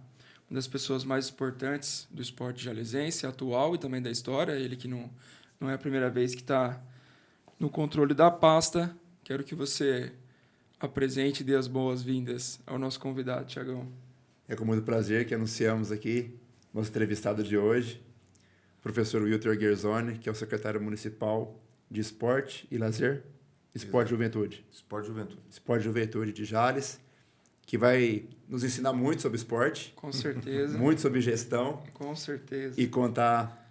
Speaker 2: das pessoas mais importantes do esporte jalesense, atual e também da história, ele que não é a primeira vez que está no controle da pasta. Quero que você apresente e dê as boas-vindas ao nosso convidado, Tiagão.
Speaker 1: É com muito prazer que anunciamos aqui nosso entrevistado de hoje, professor Wilter Gerzoni, que é o secretário municipal de Esporte e Lazer, Esporte e Juventude.
Speaker 3: Esporte e Juventude.
Speaker 1: Esporte e Juventude de Jales, que vai nos ensinar muito sobre esporte.
Speaker 2: Com certeza.
Speaker 1: Muito sobre gestão.
Speaker 2: Com certeza.
Speaker 1: E contar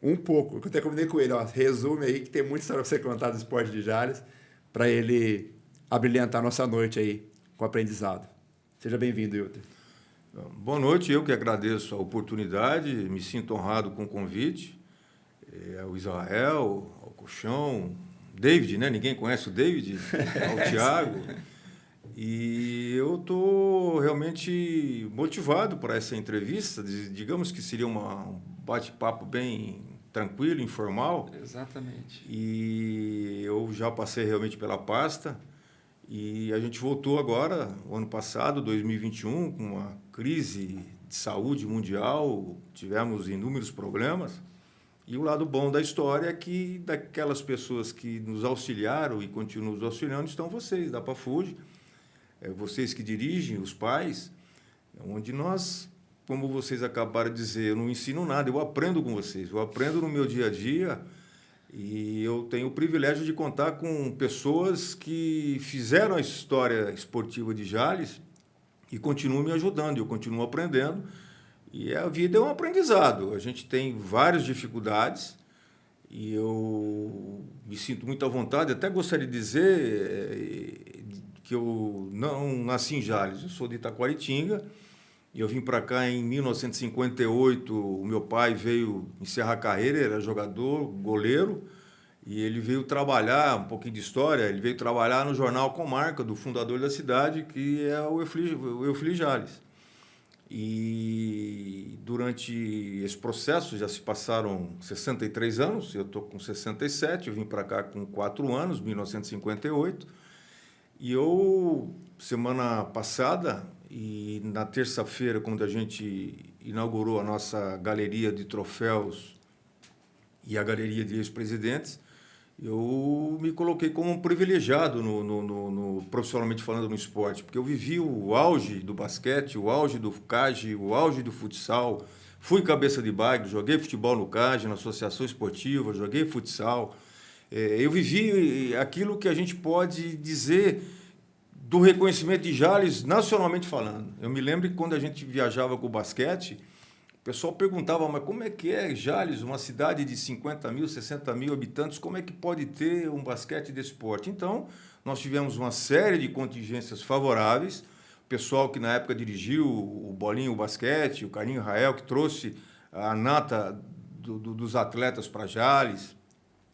Speaker 1: um pouco. Eu até combinei com ele, ó, resume aí que tem muita história para você contar do esporte de Jales, para ele abrilhantar a nossa noite aí com aprendizado. Seja bem-vindo, Wilter.
Speaker 3: Boa noite, eu que agradeço a oportunidade, me sinto honrado com o convite. Ao Israel, ao Colchão, David, né? Ninguém conhece o David, ao Thiago. E eu estou realmente motivado para essa entrevista. Digamos que seria um bate-papo bem tranquilo, informal.
Speaker 2: Exatamente.
Speaker 3: E eu já passei realmente pela pasta. E a gente voltou agora, o ano passado, 2021, com uma crise de saúde mundial. Tivemos inúmeros problemas. E o lado bom da história é que daquelas pessoas que nos auxiliaram e continuam nos auxiliando estão vocês, da Pafuge. Vocês que dirigem, os pais, onde nós, como vocês acabaram de dizer, eu não ensino nada, eu aprendo com vocês, eu aprendo no meu dia a dia e eu tenho o privilégio de contar com pessoas que fizeram a história esportiva de Jales e continuam me ajudando, eu continuo aprendendo. E a vida é um aprendizado, a gente tem várias dificuldades e eu me sinto muito à vontade, até gostaria de dizer que eu não nasci em Jales, eu sou de Itaquaritinga, e eu vim para cá em 1958, o meu pai veio encerrar a carreira, era jogador, goleiro, e ele veio trabalhar, um pouquinho de história, ele veio trabalhar no jornal Comarca, do fundador da cidade, que é o Eufli Jales. E durante esse processo já se passaram 63 anos, eu estou com 67, eu vim para cá com 4 anos, 1958, e eu, semana passada, e na terça-feira, quando a gente inaugurou a nossa galeria de troféus e a galeria de ex-presidentes, eu me coloquei como um privilegiado profissionalmente falando no esporte, porque eu vivi o auge do basquete, o auge do CAGE, o auge do futsal, fui cabeça de bag, joguei futebol no CAGE, na associação esportiva, joguei futsal. Eu vivi aquilo que a gente pode dizer do reconhecimento de Jales nacionalmente falando. Eu me lembro que quando a gente viajava com o basquete, o pessoal perguntava, mas como é que é Jales, uma cidade de 50 mil, 60 mil habitantes, como é que pode ter um basquete desse porte? Então, nós tivemos uma série de contingências favoráveis, o pessoal que na época dirigiu o Bolinho, o basquete, o Carlinho Rael, que trouxe a nata dos atletas para Jales,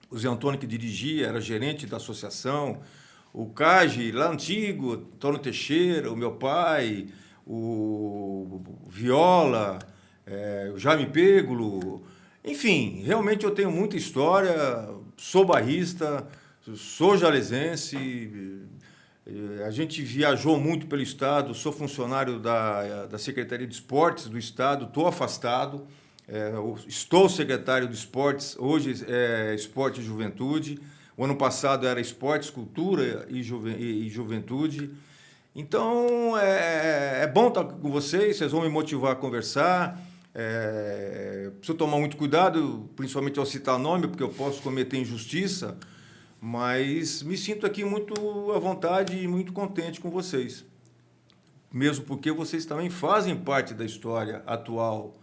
Speaker 3: o Zé Antônio que dirigia, era gerente da associação, o CAGE, lá antigo, Antônio Teixeira, o meu pai, o Viola, o Jaime Pêgulo. Enfim, realmente eu tenho muita história, sou barrista, sou jalesense, a gente viajou muito pelo Estado, sou funcionário da Secretaria de Esportes do Estado, estou afastado, estou secretário de Esportes, hoje é Esporte e Juventude, o ano passado era Esportes, Cultura e Juventude. Então, é bom estar com vocês vão me motivar a conversar. Preciso tomar muito cuidado, principalmente ao citar nome, porque eu posso cometer injustiça, mas me sinto aqui muito à vontade e muito contente com vocês. Mesmo porque vocês também fazem parte da história atual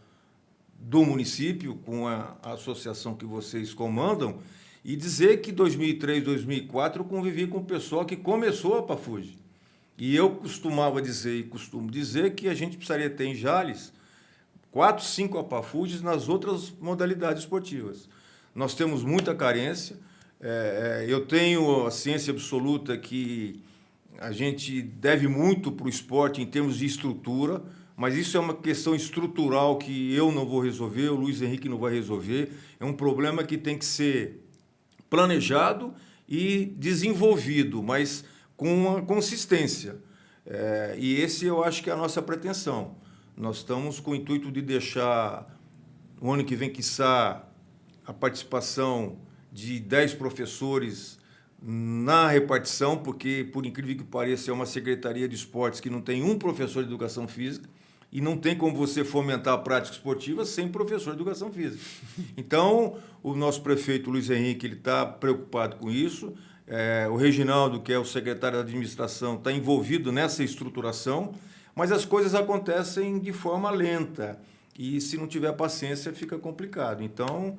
Speaker 3: do município, com a associação que vocês comandam, e dizer que 2003, 2004 eu convivi com o pessoal que começou a Pafug. E eu costumava dizer e costumo dizer que a gente precisaria ter em Jales 4, 5 Apafuges nas outras modalidades esportivas. Nós temos muita carência. Eu tenho a ciência absoluta que a gente deve muito para o esporte em termos de estrutura, mas isso é uma questão estrutural que eu não vou resolver, o Luiz Henrique não vai resolver. É um problema que tem que ser planejado e desenvolvido, mas com uma consistência. E esse eu acho que é a nossa pretensão. Nós estamos com o intuito de deixar, o ano que vem, quiçá, a participação de 10 professores na repartição, porque, por incrível que pareça, é uma secretaria de esportes que não tem um professor de educação física, e não tem como você fomentar a prática esportiva sem professor de educação física. Então, o nosso prefeito Luiz Henrique está preocupado com isso. O Reginaldo, que é o secretário da administração, está envolvido nessa estruturação, mas as coisas acontecem de forma lenta e, se não tiver paciência, fica complicado. Então,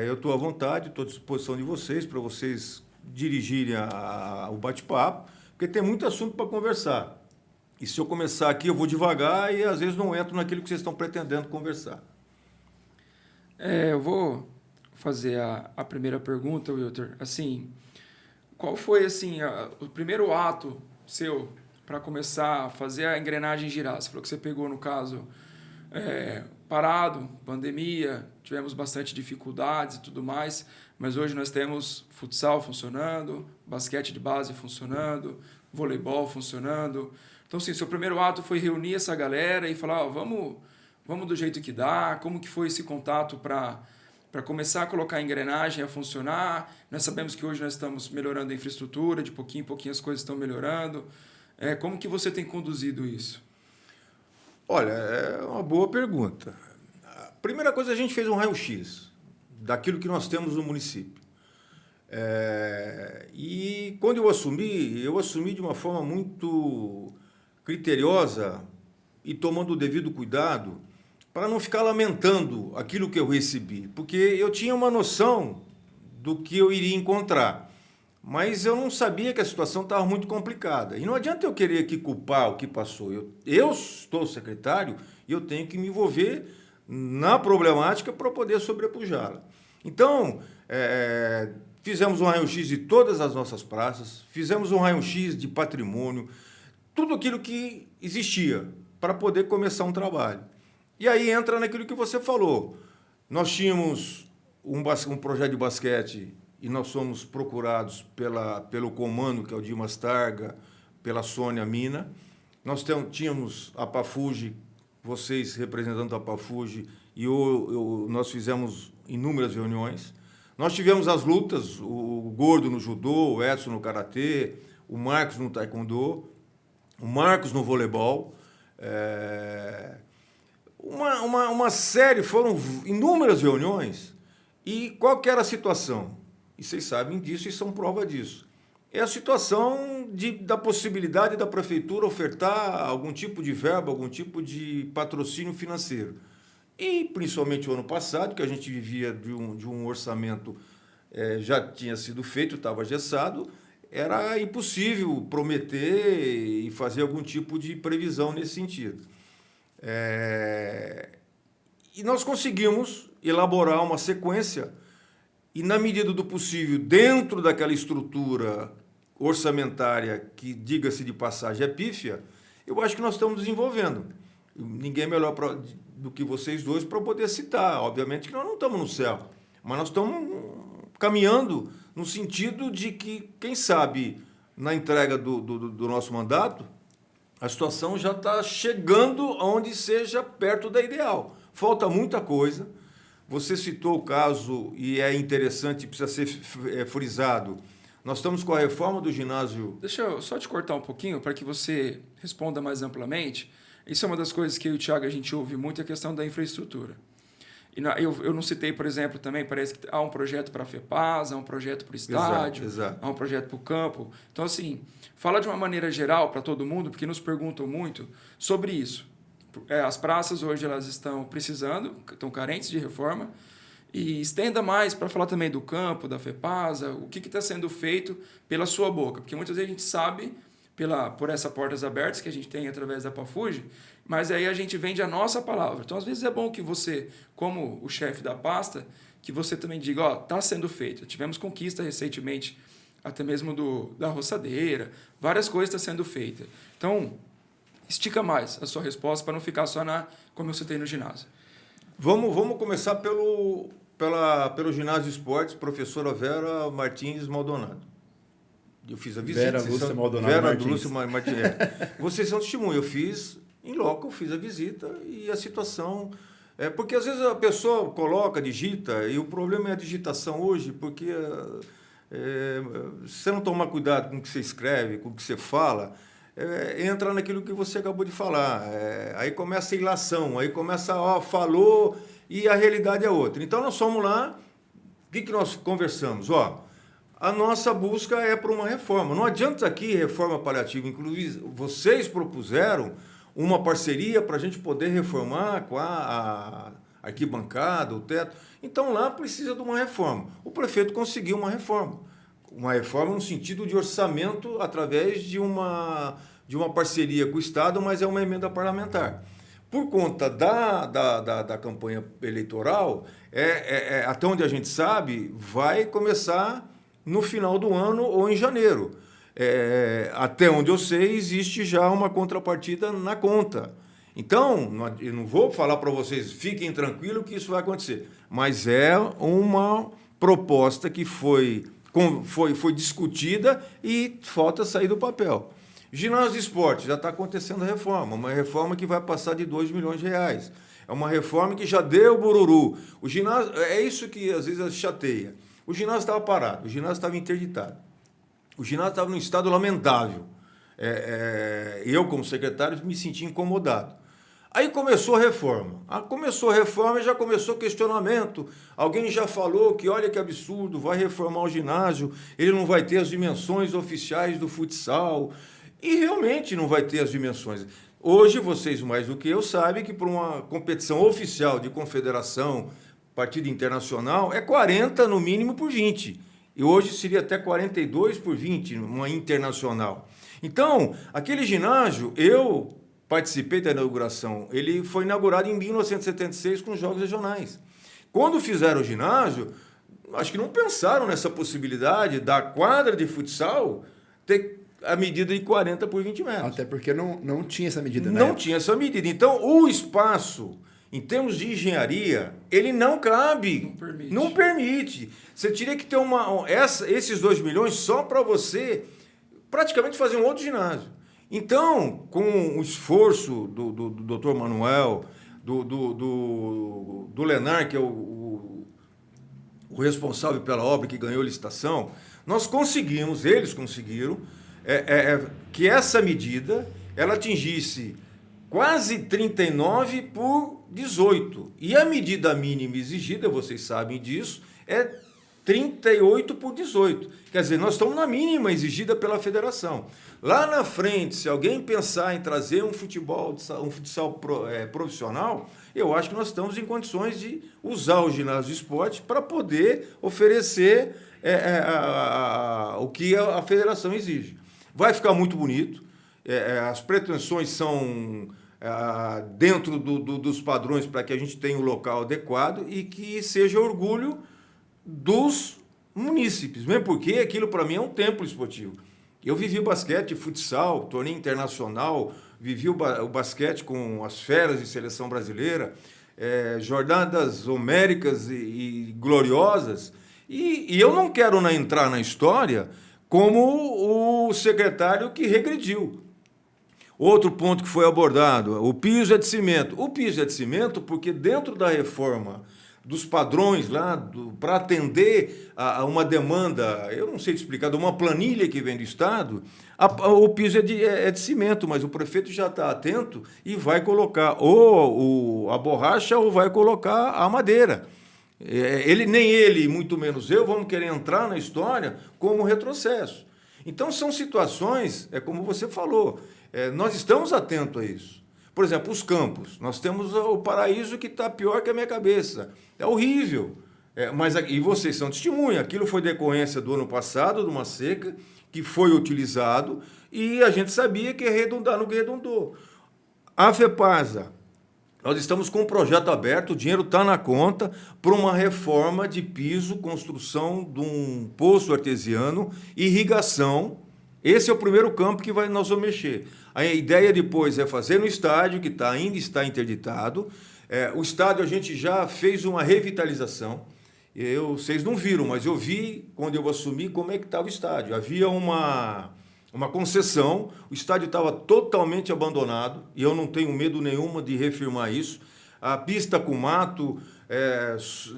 Speaker 3: eu estou à vontade, estou à disposição de vocês, para vocês dirigirem o bate-papo, porque tem muito assunto para conversar. E se eu começar aqui, eu vou devagar e, às vezes, não entro naquilo que vocês estão pretendendo conversar.
Speaker 2: Eu vou fazer a primeira pergunta, Wilter. Assim, qual foi assim, o primeiro ato seu para começar a fazer a engrenagem girar? Você falou que você pegou, no caso, parado, pandemia, tivemos bastante dificuldades e tudo mais, mas hoje nós temos futsal funcionando, basquete de base funcionando, voleibol funcionando. Então, sim, seu primeiro ato foi reunir essa galera e falar, vamos do jeito que dá, como que foi esse contato para começar a colocar a engrenagem a funcionar. Nós sabemos que hoje nós estamos melhorando a infraestrutura, de pouquinho em pouquinho as coisas estão melhorando. Como que você tem conduzido isso?
Speaker 3: Olha, é uma boa pergunta. A primeira coisa, a gente fez um raio-x daquilo que nós temos no município. E quando eu assumi de uma forma muito criteriosa e tomando o devido cuidado para não ficar lamentando aquilo que eu recebi, porque eu tinha uma noção do que eu iria encontrar, mas eu não sabia que a situação estava muito complicada. E não adianta eu querer aqui culpar o que passou. Eu estou secretário e eu tenho que me envolver na problemática para poder sobrepujá-la. Então, fizemos um raio-x de todas as nossas praças, fizemos um raio-x de patrimônio, tudo aquilo que existia para poder começar um trabalho. E aí entra naquilo que você falou. Nós tínhamos um projeto de basquete e nós somos procurados pelo comando, que é o Dimas Targa, pela Sônia Mina. Nós tínhamos a Pafug, vocês representando a Pafug, e nós fizemos inúmeras reuniões. Nós tivemos as lutas, o Gordo no judô, o Edson no karatê, o Marcos no taekwondo, o Marcos no voleibol. Uma série, foram inúmeras reuniões. E qual que era a situação? E vocês sabem disso e são prova disso. É a situação da possibilidade da prefeitura ofertar algum tipo de verba, algum tipo de patrocínio financeiro. E, principalmente o ano passado, que a gente vivia de um orçamento já tinha sido feito, estava engessado, era impossível prometer e fazer algum tipo de previsão nesse sentido. E nós conseguimos elaborar uma sequência e, na medida do possível, dentro daquela estrutura orçamentária que, diga-se de passagem, é pífia, eu acho que nós estamos desenvolvendo. Ninguém é melhor do que vocês dois para poder citar. Obviamente que nós não estamos no céu, mas nós estamos caminhando no sentido de que, quem sabe, na entrega do nosso mandato, a situação já está chegando onde seja perto da ideal. Falta muita coisa. Você citou o caso, e é interessante, precisa ser frisado. Nós estamos com a reforma do ginásio.
Speaker 2: Deixa eu só te cortar um pouquinho para que você responda mais amplamente. Isso é uma das coisas que eu e o Thiago a gente ouve muito, a questão da infraestrutura. Eu não citei, por exemplo, também parece que há um projeto para a FEPAS, há um projeto para o estádio,
Speaker 3: exato.
Speaker 2: Há um projeto para o campo. Então, assim, fala de uma maneira geral para todo mundo, porque nos perguntam muito sobre isso. As praças hoje elas estão precisando, estão carentes de reforma, e estenda mais para falar também do campo, da FEPASA, o que está sendo feito pela sua boca, porque muitas vezes a gente sabe por essas portas abertas que a gente tem através da Pafuji, mas aí a gente vende a nossa palavra. Então, às vezes é bom que você, como o chefe da pasta, que você também diga, ó, está sendo feito. Tivemos conquista recentemente, até mesmo da roçadeira, várias coisas estão sendo feitas. Então, estica mais a sua resposta para não ficar só como eu citei no ginásio.
Speaker 3: Vamos começar pelo ginásio de esportes, professora Vera Martins Maldonado. Eu fiz a visita.
Speaker 1: Vera Lúcia Maldonado
Speaker 3: Vera
Speaker 1: Martins.
Speaker 3: Lúcia Martins. Vocês são testemunha. Eu fiz em loco, eu fiz a visita e a situação... porque às vezes a pessoa digita, e o problema é a digitação hoje, porque se você não tomar cuidado com o que você escreve, com o que você fala... entra naquilo que você acabou de falar. Aí começa a ilação, aí começa, falou e a realidade é outra. Então nós fomos lá, o que nós conversamos? A nossa busca é por uma reforma. Não adianta aqui reforma paliativa, inclusive vocês propuseram uma parceria para a gente poder reformar com a arquibancada, o teto. Então lá precisa de uma reforma. O prefeito conseguiu uma reforma. Uma reforma no sentido de orçamento através de uma parceria com o Estado, mas é uma emenda parlamentar. Por conta da campanha eleitoral, até onde a gente sabe, vai começar no final do ano ou em janeiro. Até onde eu sei, existe já uma contrapartida na conta. Então, eu não vou falar para vocês, fiquem tranquilos que isso vai acontecer, mas é uma proposta que foi discutida e falta sair do papel. Ginásio de esporte, já está acontecendo a reforma, uma reforma que vai passar de R$2 milhões. É uma reforma que já deu bururu. O ginásio, é isso que às vezes chateia. O ginásio estava parado, o ginásio estava interditado. O ginásio estava num estado lamentável. Eu, como secretário, me senti incomodado. Aí começou a reforma. E já começou o questionamento. Alguém já falou que, olha que absurdo, vai reformar o ginásio, ele não vai ter as dimensões oficiais do futsal. E realmente não vai ter as dimensões. Hoje, vocês mais do que eu sabem que para uma competição oficial de confederação, partida internacional, é 40 no mínimo por 20. E hoje seria até 42 por 20, uma internacional. Então, aquele ginásio, eu participei da inauguração. Ele foi inaugurado em 1976 com os Jogos Regionais. Quando fizeram o ginásio, acho que não pensaram nessa possibilidade da quadra de futsal ter a medida de 40 por 20 metros.
Speaker 1: Até porque não tinha essa medida, né?
Speaker 3: Não tinha essa medida. Então, o espaço, em termos de engenharia, ele não cabe. Não permite. Você teria que ter esses 2 milhões só para você praticamente fazer um outro ginásio. Então, com o esforço do Dr. Manuel, do Lenar, que é o responsável pela obra que ganhou a licitação, eles conseguiram, que essa medida ela atingisse quase 39 por 18. E a medida mínima exigida, vocês sabem disso, é 38 por 18. Quer dizer, nós estamos na mínima exigida pela federação. Lá na frente, se alguém pensar em trazer um futsal profissional, eu acho que nós estamos em condições de usar o ginásio de esporte para poder oferecer o que a federação exige. Vai ficar muito bonito, as pretensões são dentro dos padrões para que a gente tenha um local adequado e que seja orgulho dos munícipes, mesmo porque aquilo para mim é um templo esportivo. Eu vivi o basquete, futsal, torneio internacional, vivi o basquete com as feras de seleção brasileira, jornadas homéricas e gloriosas, e eu não quero entrar na história como o secretário que regrediu. Outro ponto que foi abordado, o piso é de cimento. O piso é de cimento porque dentro da reforma dos padrões lá, para atender a uma demanda, eu não sei te explicar, de uma planilha que vem do Estado, o piso é de cimento, mas o prefeito já está atento e vai colocar ou a borracha ou vai colocar a madeira. Nem ele, muito menos eu, vamos querer entrar na história como retrocesso. Então, são situações, como você falou, nós estamos atentos a isso. Por exemplo, os campos. Nós temos o Paraíso que está pior que a minha cabeça. É horrível. E vocês são testemunha. Aquilo foi decorrência do ano passado, de uma seca, que foi utilizado, e a gente sabia que ia redundar no que redundou. A FEPASA, nós estamos com um projeto aberto, o dinheiro está na conta, para uma reforma de piso, construção de um poço artesiano, irrigação. Esse é o primeiro campo que nós vamos mexer. A ideia depois é fazer no estádio, que ainda está interditado. O estádio a gente já fez uma revitalização. Vocês não viram, mas eu vi, quando eu assumi, como é que estava o estádio. Havia uma concessão, o estádio estava totalmente abandonado, e eu não tenho medo nenhuma de reafirmar isso. A pista com mato,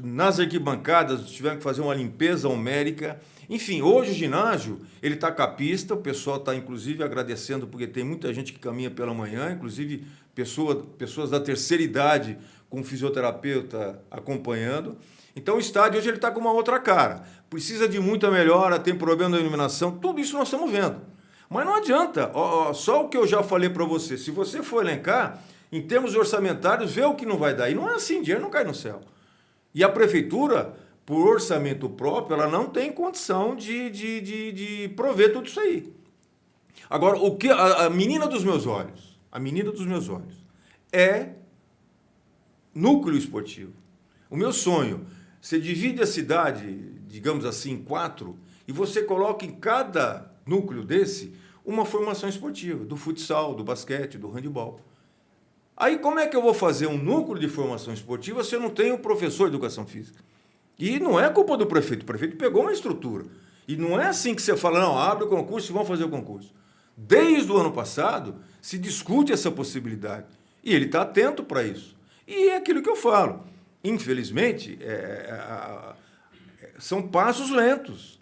Speaker 3: nas arquibancadas tivemos que fazer uma limpeza homérica. Enfim, hoje o ginásio ele está com a pista, o pessoal está inclusive agradecendo, porque tem muita gente que caminha pela manhã, inclusive pessoas da terceira idade com um fisioterapeuta acompanhando. Então o estádio hoje está com uma outra cara. Precisa de muita melhora, tem problema da iluminação, tudo isso nós estamos vendo. Mas não adianta, só o que eu já falei para você, se você for elencar, em termos orçamentários, vê o que não vai dar. E não é assim, dinheiro não cai no céu. E a prefeitura, por orçamento próprio, ela não tem condição de prover tudo isso aí. Agora, o que a menina dos meus olhos é núcleo esportivo. O meu sonho, você divide a cidade, digamos assim, em 4, e você coloca em cada núcleo desse uma formação esportiva, do futsal, do basquete, do handebol. Aí como é que eu vou fazer um núcleo de formação esportiva se eu não tenho um professor de educação física? E não é culpa do prefeito. O prefeito pegou uma estrutura. E não é assim que você fala, não, abre o concurso e vão fazer o concurso. Desde o ano passado, se discute essa possibilidade. E ele está atento para isso. E é aquilo que eu falo. Infelizmente, são passos lentos.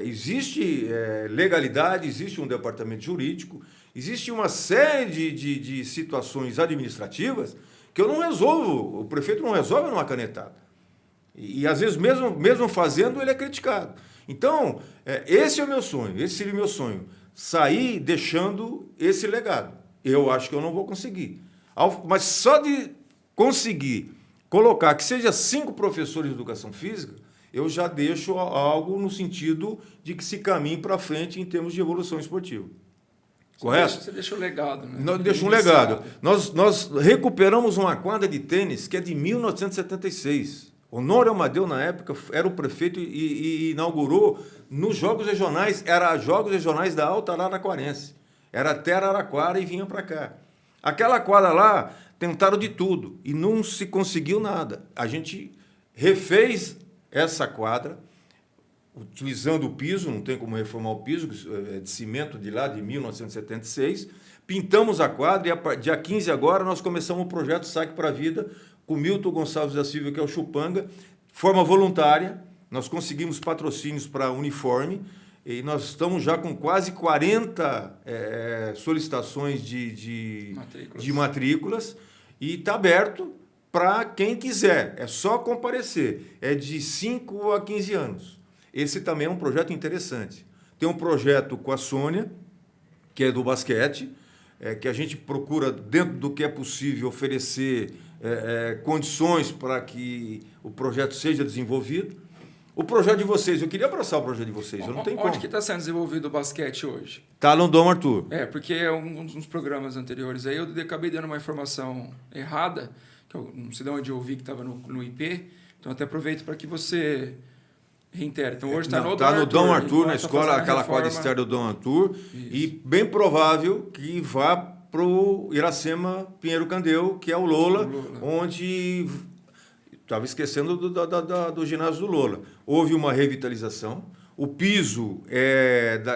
Speaker 3: Existe legalidade, existe um departamento jurídico, existe uma série de situações administrativas que eu não resolvo, o prefeito não resolve numa canetada. E às vezes, mesmo fazendo, ele é criticado. Então, esse é o meu sonho, esse seria o meu sonho. Sair deixando esse legado. Eu acho que eu não vou conseguir. Mas só de conseguir colocar que seja 5 professores de educação física, eu já deixo algo no sentido de que se caminhe para frente em termos de evolução esportiva. Correto?
Speaker 2: Você deixa o legado, né?
Speaker 3: Nós deixamos um legado. Nós recuperamos uma quadra de tênis que é de 1976. Honório Amadeu, na época, era o prefeito e inaugurou nos Jogos Regionais, era Jogos Regionais da Alta Araraquarense. Era até Araraquara e vinha para cá. Aquela quadra lá, tentaram de tudo e não se conseguiu nada. A gente refez essa quadra, utilizando o piso, não tem como reformar o piso, é de cimento de lá, de 1976. Pintamos a quadra e, dia 15 agora, nós começamos o projeto Saque para a Vida, com Milton Gonçalves da Silva, que é o Chupanga, de forma voluntária. Nós conseguimos patrocínios para uniforme e nós estamos já com quase 40 solicitações de matrículas e está aberto para quem quiser. É só comparecer. É de 5 a 15 anos. Esse também é um projeto interessante. Tem um projeto com a Sônia, que é do basquete, que a gente procura, dentro do que é possível, oferecer condições para que o projeto seja desenvolvido. O projeto de vocês, eu queria abraçar o projeto de vocês, eu não tenho como.
Speaker 2: Onde que está sendo desenvolvido o basquete hoje?
Speaker 3: Está no Dom Arthur.
Speaker 2: Porque um dos programas anteriores aí eu acabei dando uma informação errada, que eu não sei de onde eu ouvi que estava no IP, então até aproveito para que você Reitero. Então hoje está no
Speaker 3: Tá no Dom Arthur,
Speaker 2: então
Speaker 3: na
Speaker 2: tá
Speaker 3: escola,
Speaker 2: fazendo a
Speaker 3: aquela
Speaker 2: reforma.
Speaker 3: quadra externa do Dom Arthur.
Speaker 2: Isso.
Speaker 3: E bem provável que vá para o Iracema Pinheiro Candeu, que é o Lola, onde... Estava esquecendo do ginásio do Lola. Houve uma revitalização. O piso,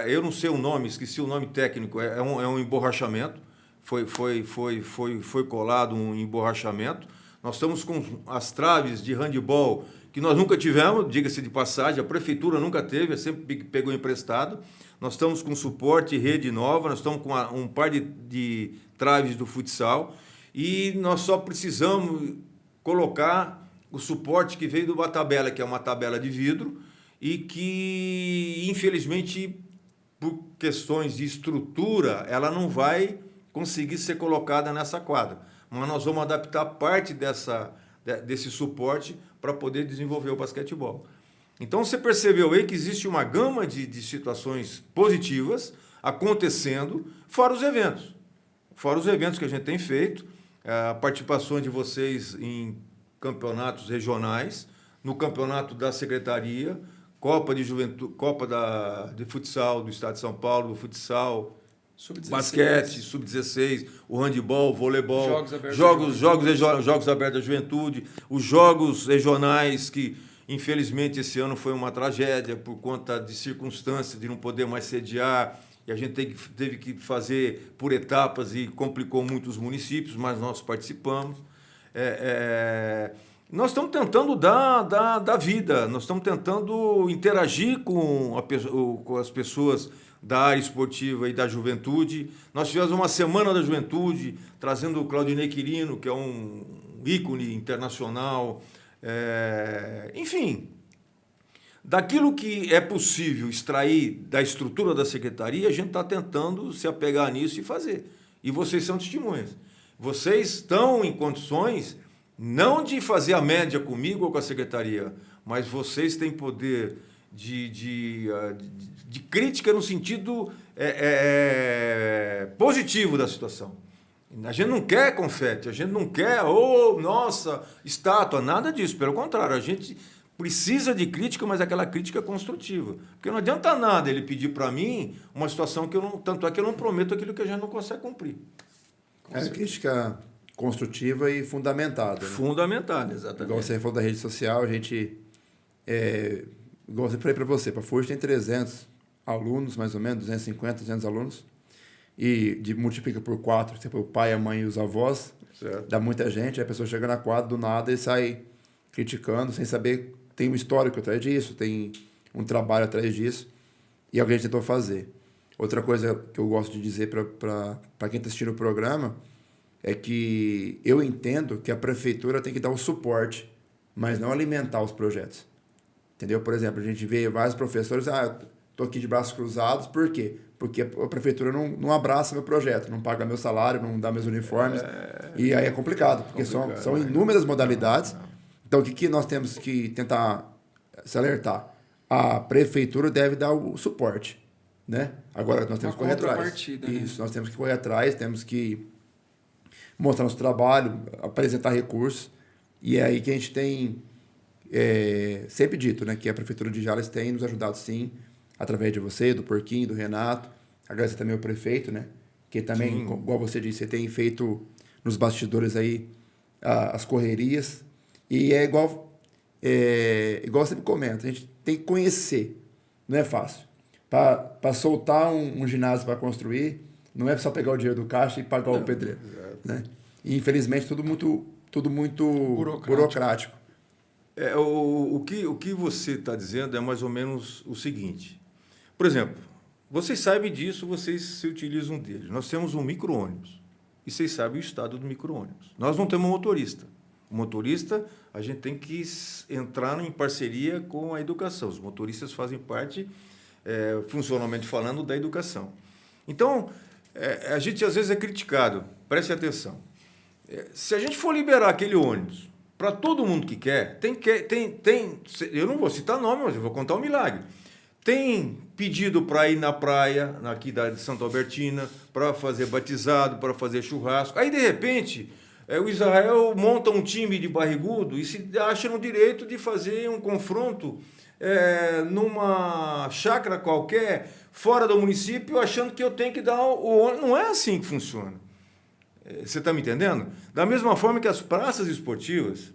Speaker 3: eu não sei o nome, esqueci o nome técnico, é um emborrachamento. Foi colado um emborrachamento. Nós estamos com as traves de handebol, que nós nunca tivemos, diga-se de passagem, a prefeitura nunca teve, sempre pegou emprestado. Nós estamos com suporte e rede nova, nós estamos com um par de traves do futsal, e nós só precisamos colocar o suporte que veio de uma tabela, que é uma tabela de vidro, e que, infelizmente, por questões de estrutura, ela não vai conseguir ser colocada nessa quadra. Mas nós vamos adaptar parte desse suporte para poder desenvolver o basquetebol. Então, você percebeu aí que existe uma gama de situações positivas acontecendo, fora os eventos. Fora os eventos que a gente tem feito, a participação de vocês em campeonatos regionais, no campeonato da Secretaria, Copa de Juventude, Copa de Futsal do Estado de São Paulo, futsal, basquete, sub-16, o handebol, o voleibol, jogos abertos da juventude, os jogos regionais que, infelizmente, esse ano foi uma tragédia por conta de circunstâncias de não poder mais sediar, e a gente teve que fazer por etapas e complicou muito os municípios, mas nós participamos. Nós estamos tentando dar vida, nós estamos tentando interagir com as pessoas da área esportiva e da juventude. Nós tivemos uma Semana da Juventude, trazendo o Claudinei Quirino, que é um ícone internacional. Enfim, daquilo que é possível extrair da estrutura da secretaria, a gente está tentando se apegar nisso e fazer. E vocês são testemunhas. Vocês estão em condições, não de fazer a média comigo ou com a secretaria, mas vocês têm poder de crítica no sentido positivo da situação. A gente não quer confete, a gente não quer, nossa, estátua, nada disso. Pelo contrário, a gente precisa de crítica, mas aquela crítica construtiva. Porque não adianta nada ele pedir para mim uma situação que eu não... Tanto é que eu não prometo aquilo que a gente não consegue cumprir.
Speaker 1: Crítica construtiva e fundamentada. Né?
Speaker 3: Fundamentada, exatamente.
Speaker 1: Igual você falou da rede social, a gente... igual eu falei para você, para a FURJ tem 300 alunos, mais ou menos, 250, 200 alunos, e multiplica por 4, tipo, o pai, a mãe e os avós, certo. Dá muita gente, aí a pessoa chega na quadra do nada e sai criticando, sem saber, tem um histórico atrás disso, tem um trabalho atrás disso, e alguém tentou fazer. Outra coisa que eu gosto de dizer para quem está assistindo o programa é que eu entendo que a prefeitura tem que dar o suporte, mas não alimentar os projetos. Entendeu? Por exemplo, a gente vê vários professores, estou aqui de braços cruzados, por quê? Porque a prefeitura não abraça meu projeto, não paga meu salário, não dá meus uniformes, e aí é complicado, porque são inúmeras modalidades. Então, o que nós temos que tentar se alertar? A prefeitura deve dar o suporte, né? Agora, nós temos que correr atrás. Isso, nós temos que correr atrás, temos que mostrar nosso trabalho, apresentar recursos, e é aí que a gente tem... sempre dito, né, que a Prefeitura de Jales tem nos ajudado, sim, através de você, do Porquinho, do Renato. Agradecer também ao prefeito, né, que também, igual você disse, você tem feito nos bastidores aí as correrias. E igual eu sempre comento, a gente tem que conhecer, não é fácil. Para soltar um ginásio para construir, não é só pegar o dinheiro do caixa e pagar o pedreiro. Né? E, infelizmente, tudo muito burocrático.
Speaker 3: O que você está dizendo é mais ou menos o seguinte. Por exemplo, vocês sabem disso, vocês se utilizam dele. Nós temos um micro-ônibus. E vocês sabem o estado do micro-ônibus. Nós não temos um motorista. O motorista, a gente tem que entrar em parceria com a educação. Os motoristas fazem parte, funcionalmente falando, da educação. Então, a gente às vezes é criticado. Preste atenção. Se a gente for liberar aquele ônibus para todo mundo que quer, eu não vou citar nome, mas eu vou contar um milagre. Tem pedido para ir na praia, aqui de Santa Albertina, para fazer batizado, para fazer churrasco. Aí, de repente, O Israel monta um time de barrigudo e se acha no direito de fazer um confronto numa chácara qualquer, fora do município, achando que eu tenho que dar o... Não é assim que funciona. Você está me entendendo? Da mesma forma que as praças esportivas,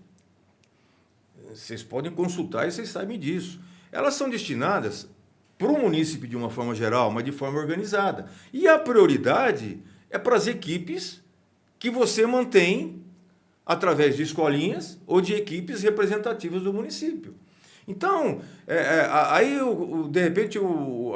Speaker 3: vocês podem consultar e vocês sabem disso. Elas são destinadas para o município de uma forma geral, mas de forma organizada. E a prioridade é para as equipes que você mantém através de escolinhas ou de equipes representativas do município. Então, aí, de repente,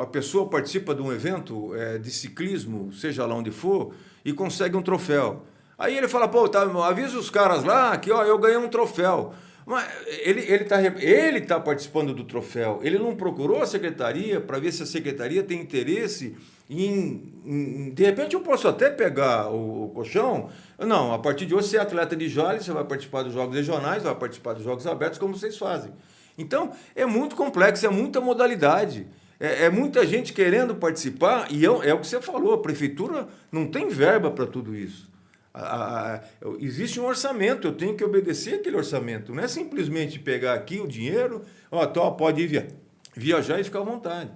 Speaker 3: a pessoa participa de um evento de ciclismo, seja lá onde for, e consegue um troféu. Aí ele fala, pô, avisa os caras lá que eu ganhei um troféu. Mas ele tá participando do troféu. Ele não procurou a secretaria para ver se a secretaria tem interesse em... De repente eu posso até pegar o colchão. Não, a partir de hoje você é atleta de jale, você vai participar dos jogos regionais, vai participar dos jogos abertos, como vocês fazem. Então, é muito complexo, é muita modalidade. É muita gente querendo participar e é o que você falou, a prefeitura não tem verba para tudo isso. Existe um orçamento, eu tenho que obedecer aquele orçamento. Não é simplesmente pegar aqui o dinheiro, pode ir viajar e ficar à vontade.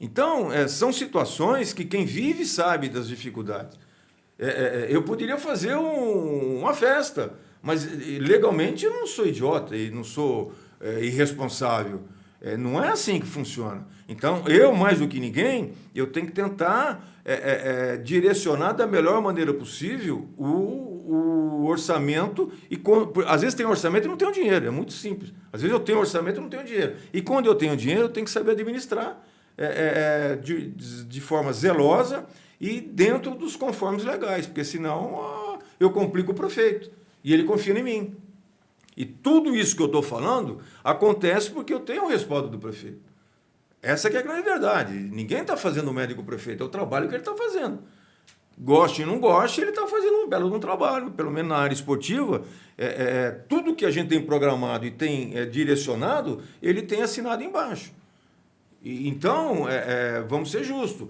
Speaker 3: Então, são situações que quem vive sabe das dificuldades. Eu poderia fazer uma festa, mas legalmente eu não sou idiota e não sou irresponsável. Não é assim que funciona. Então, eu, mais do que ninguém, eu tenho que tentar direcionar da melhor maneira possível o orçamento. Às vezes tem orçamento e não tenho dinheiro, é muito simples. Às vezes eu tenho orçamento e não tenho dinheiro. E quando eu tenho dinheiro, eu tenho que saber administrar de forma zelosa e dentro dos conformes legais, porque senão eu complico o prefeito e ele confia em mim. E tudo isso que eu estou falando acontece porque eu tenho o respaldo do prefeito. Essa que é a grande verdade. Ninguém está fazendo o médico prefeito, é o trabalho que ele está fazendo. Goste ou não goste, ele está fazendo um belo trabalho. Pelo menos na área esportiva, tudo que a gente tem programado e tem direcionado, ele tem assinado embaixo. Então, vamos ser justos.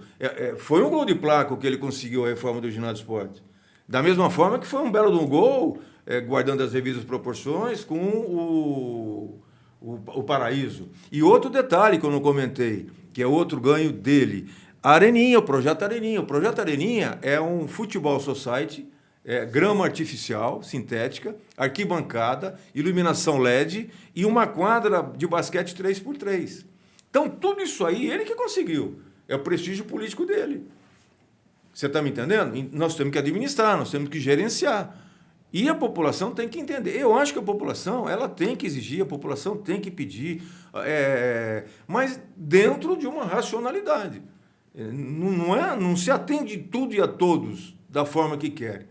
Speaker 3: Foi um gol de placa que ele conseguiu a reforma do ginásio de esporte. Da mesma forma que foi um belo de um gol, guardando as devidas proporções, com o Paraíso. E outro detalhe que eu não comentei, que é outro ganho dele, a Areninha, o Projeto Areninha. O Projeto Areninha é um futebol society, grama artificial, sintética, arquibancada, iluminação LED e uma quadra de basquete 3x3. Então, tudo isso aí, ele que conseguiu. É o prestígio político dele. Você está me entendendo? Nós temos que administrar, nós temos que gerenciar. E a população tem que entender. Eu acho que a população ela tem que exigir, a população tem que pedir, mas dentro de uma racionalidade. Não se atende tudo e a todos da forma que querem.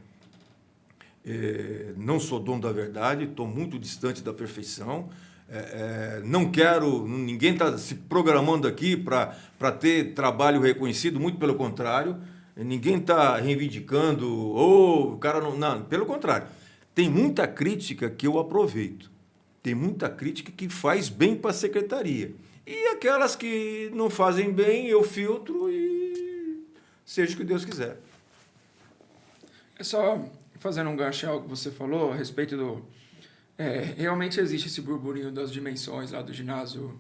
Speaker 3: Não sou dono da verdade, estou muito distante da perfeição. Não quero, ninguém está se programando aqui para ter trabalho reconhecido, muito pelo contrário. Ninguém está reivindicando, o cara não, pelo contrário. Tem muita crítica que eu aproveito. Tem muita crítica que faz bem para a secretaria. E aquelas que não fazem bem, eu filtro e seja o que Deus quiser.
Speaker 2: É só fazendo um gancho ao que você falou a respeito do... realmente existe esse burburinho das dimensões lá do ginásio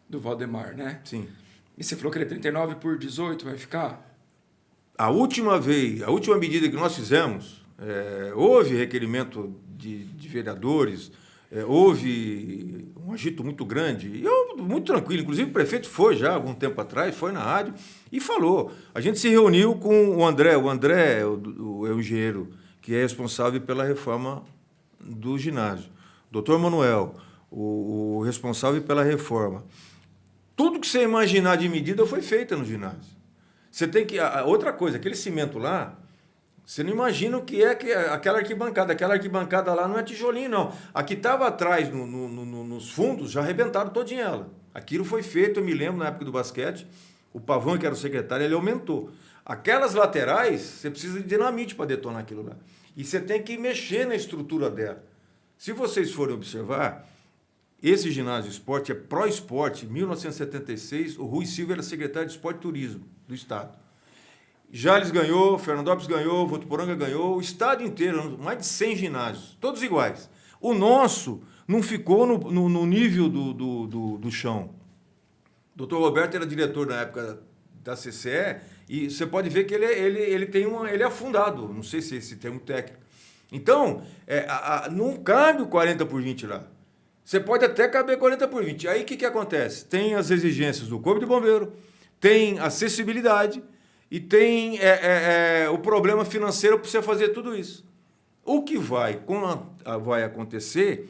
Speaker 2: do Valdemar, né?
Speaker 3: Sim.
Speaker 2: E você falou que ele é 39x18, vai ficar?
Speaker 3: A última medida que nós fizemos, houve requerimento de vereadores, houve um agito muito grande, e eu muito tranquilo, inclusive o prefeito foi já algum tempo atrás, foi na rádio e falou. A gente se reuniu com o André é o engenheiro que é responsável pela reforma do ginásio, Dr. Manuel, o responsável pela reforma. Tudo que você imaginar de medida foi feita no ginásio. Você tem que... Outra coisa, aquele cimento lá, você não imagina o que é aquela arquibancada. Aquela arquibancada lá não é tijolinho, não. A que estava atrás, nos fundos, já arrebentaram todinha ela. Aquilo foi feito, eu me lembro, na época do basquete, o Pavão, que era o secretário, ele aumentou. Aquelas laterais, você precisa de dinamite para detonar aquilo lá. E você tem que mexer na estrutura dela. Se vocês forem observar, esse ginásio de esporte é Pro Esporte, 1976, o Rui Silva era secretário de Esporte e Turismo do Estado. Jales ganhou, Fernandópolis ganhou, Votuporanga ganhou, o estado inteiro, mais de 100 ginásios, todos iguais. O nosso não ficou no nível do chão. O doutor Roberto era diretor na época da CCE e você pode ver que ele é afundado, não sei se esse termo técnico. Então, não cabe o 40 por 20 lá. Você pode até caber 40 por 20. Aí o que acontece? Tem as exigências do Corpo de Bombeiro, tem acessibilidade e tem o problema financeiro para você fazer tudo isso. O que vai acontecer,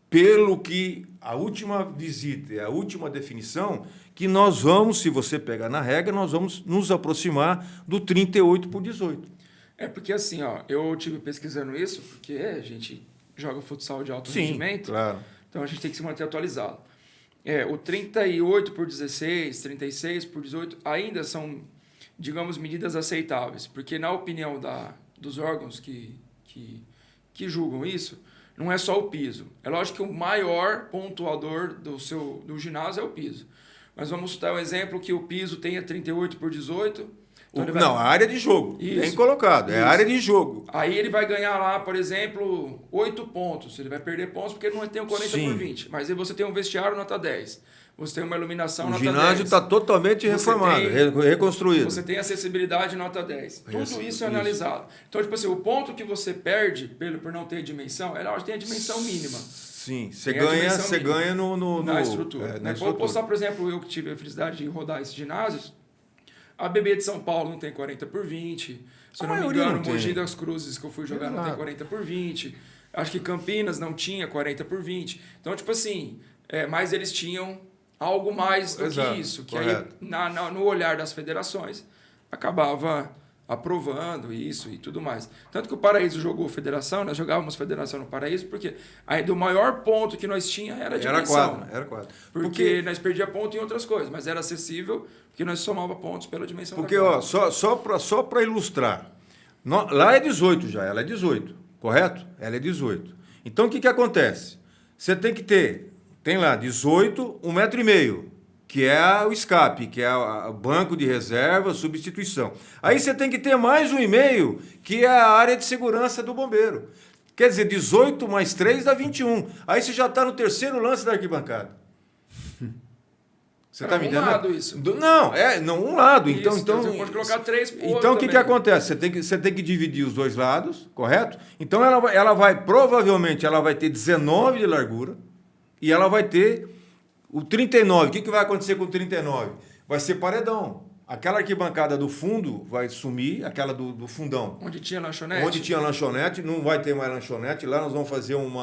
Speaker 3: pelo que a última visita e a última definição, que nós vamos, se você pegar na regra, nós vamos nos aproximar do 38 por 18.
Speaker 2: Porque assim, eu tive pesquisando isso, porque a gente joga futsal de alto rendimento,
Speaker 3: claro.
Speaker 2: Então a gente tem que se manter atualizado. O 38 por 16, 36 por 18 ainda são, digamos, medidas aceitáveis, porque na opinião dos órgãos que julgam isso, não é só o piso. É lógico que o maior pontuador do ginásio é o piso. Mas vamos dar um exemplo que o piso tenha 38 por 18. Então
Speaker 3: a área de jogo.
Speaker 2: Isso,
Speaker 3: bem colocado. É a área de jogo.
Speaker 2: Aí ele vai ganhar lá, por exemplo, 8 pontos. Ele vai perder pontos porque ele não tem o 40 por 20. Mas aí você tem um vestiário nota 10. Você tem uma iluminação nota 10.
Speaker 3: O ginásio está totalmente reformado, reconstruído.
Speaker 2: Você tem acessibilidade nota 10. Tudo isso é analisado. Então, tipo assim, o ponto que você perde por não ter dimensão, lógico que tem a dimensão mínima.
Speaker 3: Sim, você ganha
Speaker 2: na estrutura. Vou postar, por exemplo, eu que tive a felicidade de rodar esses ginásios, a BB de São Paulo não tem 40 por 20. Se eu não me engano, o Mogi das Cruzes, que eu fui jogar, não tem 40 por 20. Acho que Campinas não tinha 40 por 20. Então, tipo assim, mas eles tinham algo mais do que isso. Que aí, no olhar das federações, acabava aprovando isso e tudo mais. Tanto que o Paraíso jogou federação, nós jogávamos federação no Paraíso, porque aí do maior ponto que nós tínhamos era a dimensão.
Speaker 3: Era quadra.
Speaker 2: Porque nós perdíamos ponto em outras coisas, mas era acessível porque nós somava pontos pela dimensão
Speaker 3: porque,
Speaker 2: da quadra.
Speaker 3: Só para ilustrar, lá é 18 já, ela é 18, correto? Ela é 18. Então, o que acontece? Você tem que tem lá 18, 1,5 m, que é o escape, que é o banco de reserva, substituição. Aí você tem que ter mais 1,5, que é a área de segurança do bombeiro. Quer dizer, 18 mais 3 dá 21. Aí você já está no terceiro lance da arquibancada. Você está me entendendo?
Speaker 2: Lado isso.
Speaker 3: Não um lado.
Speaker 2: Isso,
Speaker 3: então
Speaker 2: você pode colocar 3 por
Speaker 3: Então, o que acontece? Você tem que dividir os dois lados, correto? Então, provavelmente, ela vai ter 19 de largura e ela vai ter o 39. O que vai acontecer com o 39? Vai ser paredão. Aquela arquibancada do fundo vai sumir, aquela do fundão.
Speaker 2: Onde tinha lanchonete?
Speaker 3: Onde tinha lanchonete, não vai ter mais lanchonete. Lá nós vamos fazer um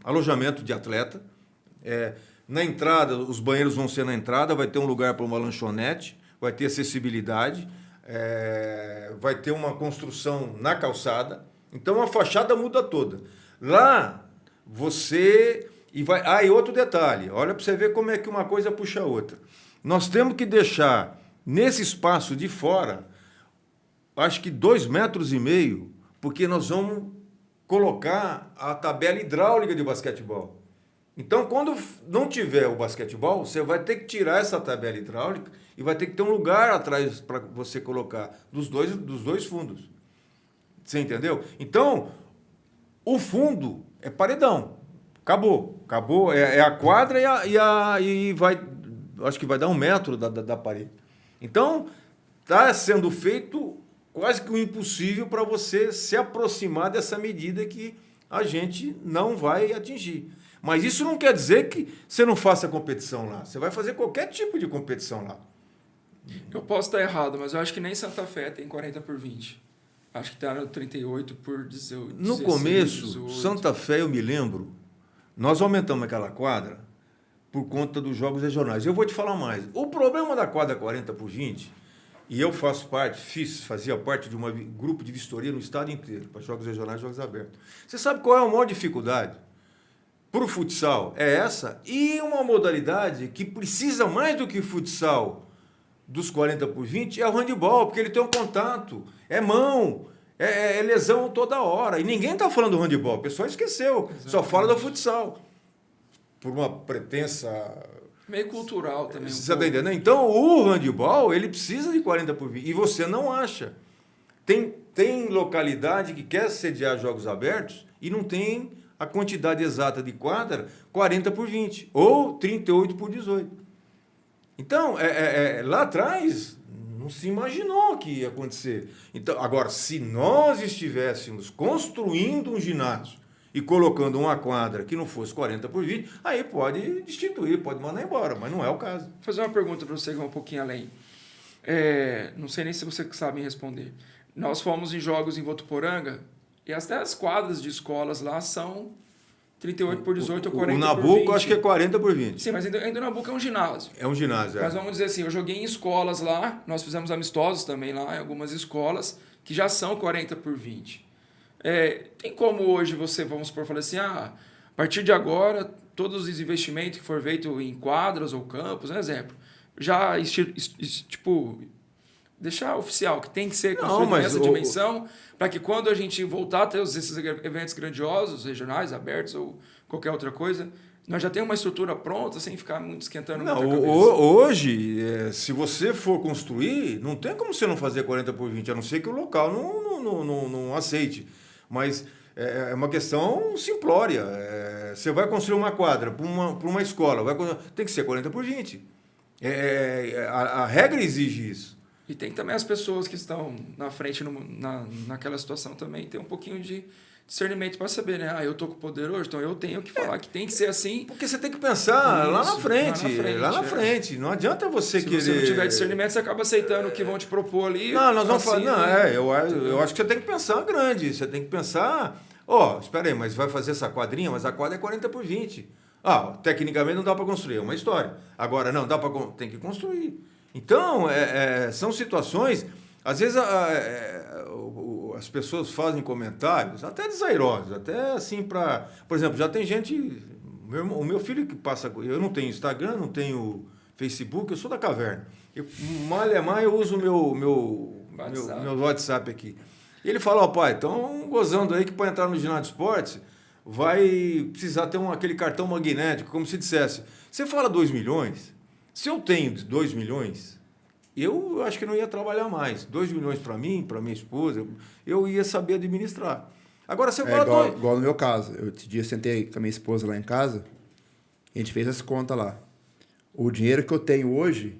Speaker 3: alojamento de atleta. Na entrada, os banheiros vão ser na entrada, vai ter um lugar para uma lanchonete, vai ter acessibilidade, vai ter uma construção na calçada. Então, a fachada muda toda. Lá, e outro detalhe, olha para você ver como é que uma coisa puxa a outra. Nós temos que deixar, nesse espaço de fora, acho que 2,5 metros, porque nós vamos colocar a tabela hidráulica de basquetebol. Então, quando não tiver o basquetebol, você vai ter que tirar essa tabela hidráulica e vai ter que ter um lugar atrás para você colocar dos dois fundos. Você entendeu? Então, o fundo é paredão. Acabou. É a quadra e vai... Acho que vai dar 1 metro da parede. Então, está sendo feito quase que o impossível para você se aproximar dessa medida que a gente não vai atingir. Mas isso não quer dizer que você não faça competição lá. Você vai fazer qualquer tipo de competição lá.
Speaker 2: Eu posso estar errado, mas eu acho que nem Santa Fé tem 40 por 20. Acho que está no 38 por 18.
Speaker 3: No começo, 18. Santa Fé, eu me lembro, nós aumentamos aquela quadra por conta dos jogos regionais. Eu vou te falar mais. O problema da quadra 40 por 20, e eu fazia parte de um grupo de vistoria no estado inteiro, para jogos regionais e jogos abertos. Você sabe qual é a maior dificuldade? Para o futsal é essa, e uma modalidade que precisa mais do que o futsal dos 40 por 20 é o handebol, porque ele tem um contato, é mão, é lesão toda hora. E ninguém está falando do handebol, o pessoal esqueceu, exatamente. Só fala do futsal. Por uma pretensa
Speaker 2: Meio cultural também.
Speaker 3: Você está entendendo? Então, o handebol, ele precisa de 40 por 20. E você não acha. Tem localidade que quer sediar jogos abertos e não tem a quantidade exata de quadra 40 por 20 ou 38 por 18. Então, lá atrás, não se imaginou que ia acontecer. Então, agora, se nós estivéssemos construindo um ginásio e colocando uma quadra que não fosse 40 por 20, aí pode destituir, pode mandar embora, mas não é o caso.
Speaker 2: Vou fazer uma pergunta para você que vai um pouquinho além. Não sei nem se você sabe me responder. Nós fomos em jogos em Votuporanga e até as quadras de escolas lá são 38 por 18 ou 40
Speaker 3: por 20. O
Speaker 2: por 20.
Speaker 3: Nabuco acho que é 40 por 20.
Speaker 2: Sim, mas ainda o Nabuco é um ginásio.
Speaker 3: É um ginásio,
Speaker 2: Mas vamos dizer assim, eu joguei em escolas lá, nós fizemos amistosos também lá, em algumas escolas, que já são 40 por 20. Tem como hoje você, vamos supor, falar assim, a partir de agora, todos os investimentos que for feito em quadras ou campos, um exemplo, já, tipo, deixar oficial que tem que ser construído nessa dimensão, para que quando a gente voltar a ter esses eventos grandiosos, regionais, abertos ou qualquer outra coisa, nós já temos uma estrutura pronta, sem ficar muito esquentando muita cabeça.
Speaker 3: Hoje, se você for construir, não tem como você não fazer 40 por 20, a não ser que o local não aceite. Mas é uma questão simplória. Você vai construir uma quadra para uma escola, tem que ser 40 por 20. A regra exige isso.
Speaker 2: E tem também as pessoas que estão na frente naquela situação também, tem um pouquinho de discernimento para saber, né? Eu tô com poder hoje, então eu tenho que falar que tem que ser assim.
Speaker 3: Porque você tem que pensar lá na frente. Não adianta você querer...
Speaker 2: Se você não tiver discernimento, você acaba aceitando o que vão te propor ali.
Speaker 3: Não, nós vamos falar... Não, eu acho que você tem que pensar grande. Você tem que pensar... espera aí, mas vai fazer essa quadrinha, mas a quadra é 40 por 20. Tecnicamente não dá para construir, é uma história. Agora, não, tem que construir. Então, são situações... Às vezes as pessoas fazem comentários até desairosos, até assim para... Por exemplo, já tem gente... O meu filho que passa... Eu não tenho Instagram, não tenho Facebook, eu sou da caverna. Eu uso o meu WhatsApp aqui. E ele fala, pai, estão gozando aí que para entrar no ginásio de esportes vai precisar ter aquele cartão magnético, como se dissesse. Você fala 2 milhões, se eu tenho 2 milhões... Eu acho que não ia trabalhar mais. 2 milhões para mim, para minha esposa, eu ia saber administrar. Agora você fala...
Speaker 1: Igual no meu caso. Esse dia eu sentei com a minha esposa lá em casa, e a gente fez as contas lá. O dinheiro que eu tenho hoje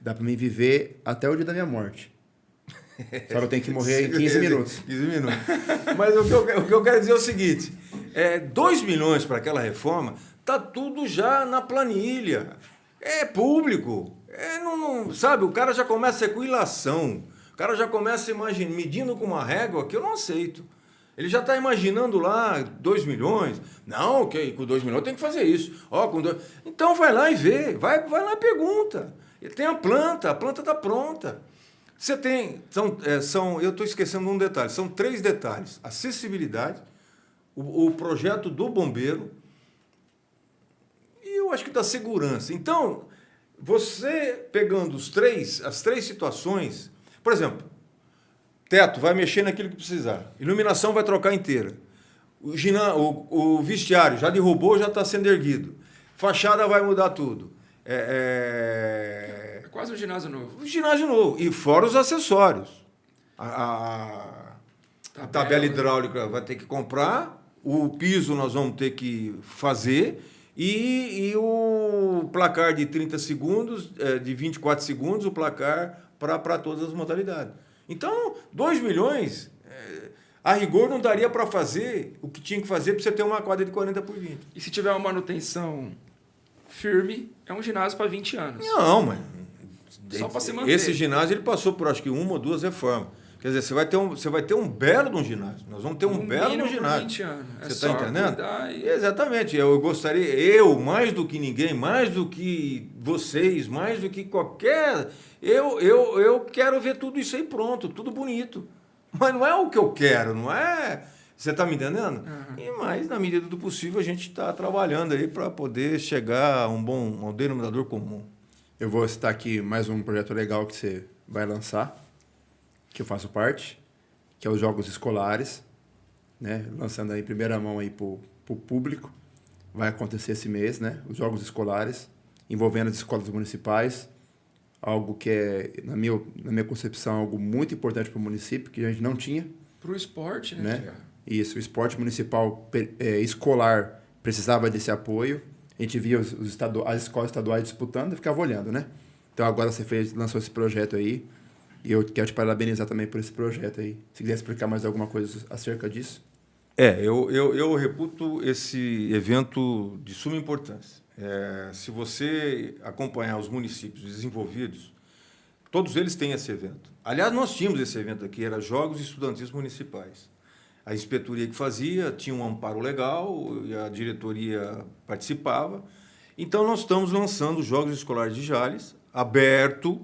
Speaker 1: dá para mim viver até o dia da minha morte. Só que eu tenho que morrer em 15 minutos.
Speaker 3: 15 minutos. Mas o que eu quero dizer é o seguinte, 2 milhões para aquela reforma, tá tudo já na planilha. É público. Sabe, o cara já começa com ilação. O cara já começa medindo com uma régua que eu não aceito. Ele já está imaginando lá 2 milhões. Não, com 2 milhões tem que fazer isso. Então vai lá e vê. Vai lá e pergunta. Tem a planta está pronta. Você tem... eu estou esquecendo um detalhe. São 3 detalhes. Acessibilidade, o projeto do bombeiro e eu acho que da segurança. Então... Você pegando as três situações, por exemplo, teto vai mexer naquilo que precisar, iluminação vai trocar inteira, o vestiário já derrubou, já está sendo erguido, fachada vai mudar tudo.
Speaker 2: É quase um ginásio novo.
Speaker 3: Um ginásio novo, e fora os acessórios. A tabela hidráulica vai ter que comprar, o piso nós vamos ter que fazer... E o placar de 30 segundos, de 24 segundos, o placar para todas as modalidades. Então, 2 milhões, a rigor não daria para fazer o que tinha que fazer para você ter uma quadra de 40 por 20.
Speaker 2: E se tiver uma manutenção firme, é um ginásio para 20 anos.
Speaker 3: Não, mas...
Speaker 2: Só para se manter.
Speaker 3: Esse ginásio ele passou por acho que 1 ou 2 reformas. Quer dizer, você vai ter um belo de um ginásio. Nós vamos ter um belo de um ginásio.
Speaker 2: 20 anos.
Speaker 3: Você está entendendo? Exatamente. Eu gostaria, mais do que ninguém, mais do que vocês, mais do que qualquer... Eu quero ver tudo isso aí pronto, tudo bonito. Mas não é o que eu quero, não é... Você está me entendendo? Uhum. Mas, na medida do possível, a gente está trabalhando aí para poder chegar a um denominador comum.
Speaker 1: Eu vou citar aqui mais um projeto legal que você vai lançar, que eu faço parte, que é os Jogos Escolares, né? Lançando aí em primeira mão aí para o público. Vai acontecer esse mês, né? Os Jogos Escolares. envolvendo as escolas municipais, algo que é, na minha concepção, algo muito importante para o município, que a gente não tinha.
Speaker 2: Para o esporte,
Speaker 1: Né?
Speaker 2: Tiago?
Speaker 1: Isso, o esporte municipal escolar precisava desse apoio. A gente via as escolas estaduais disputando e ficava olhando, né? Então agora você lançou esse projeto aí, e eu quero te parabenizar também por esse projeto aí. Se quiser explicar mais alguma coisa acerca disso.
Speaker 3: Eu reputo esse evento de suma importância. Se você acompanhar os municípios desenvolvidos, todos eles têm esse evento. Aliás, nós tínhamos esse evento aqui, era Jogos Estudantis Municipais. A inspetoria que fazia, tinha um amparo legal, e a diretoria participava. Então, nós estamos lançando os Jogos Escolares de Jales, aberto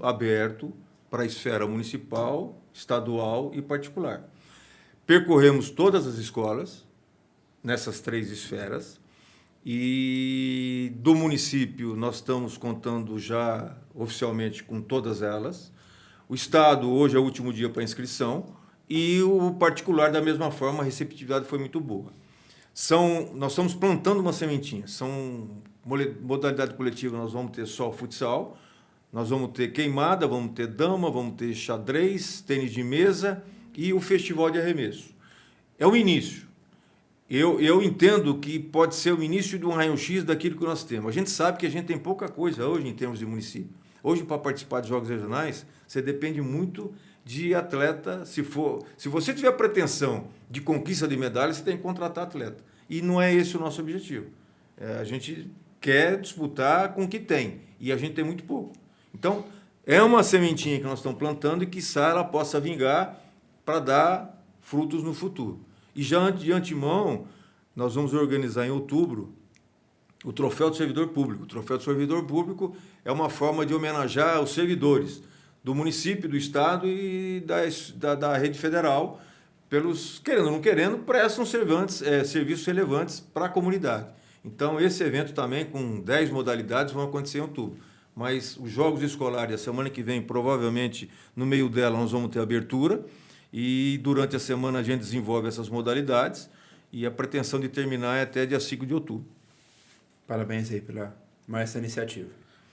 Speaker 3: para a esfera municipal, estadual e particular. Percorremos todas as escolas, nessas 3 esferas, e do município nós estamos contando já oficialmente com todas elas. O Estado, hoje é o último dia para inscrição, e o particular, da mesma forma, a receptividade foi muito boa. Nós estamos plantando uma sementinha. Modalidade coletiva, nós vamos ter só o futsal, nós vamos ter queimada, vamos ter dama, vamos ter xadrez, tênis de mesa e o festival de arremesso. É o início. Eu entendo que pode ser o início de um raio-x daquilo que nós temos. A gente sabe que a gente tem pouca coisa hoje em termos de município. Hoje, para participar de jogos regionais, você depende muito de atleta. Se você tiver pretensão de conquista de medalha, você tem que contratar atleta. E não é esse o nosso objetivo. A gente quer disputar com o que tem, e a gente tem muito pouco. Então, é uma sementinha que nós estamos plantando e, quiçá, ela possa vingar para dar frutos no futuro. E já de antemão, nós vamos organizar em outubro o Troféu do Servidor Público. O Troféu do Servidor Público é uma forma de homenagear os servidores do município, do estado e da rede federal, pelos, querendo ou não querendo, prestam serviços relevantes para a comunidade. Então, esse evento também, com 10 modalidades, vão acontecer em outubro. Mas os Jogos Escolares, a semana que vem, provavelmente, no meio dela, nós vamos ter abertura, e durante a semana a gente desenvolve essas modalidades, e a pretensão de terminar é até dia 5 de outubro.
Speaker 1: Parabéns aí pela essa iniciativa.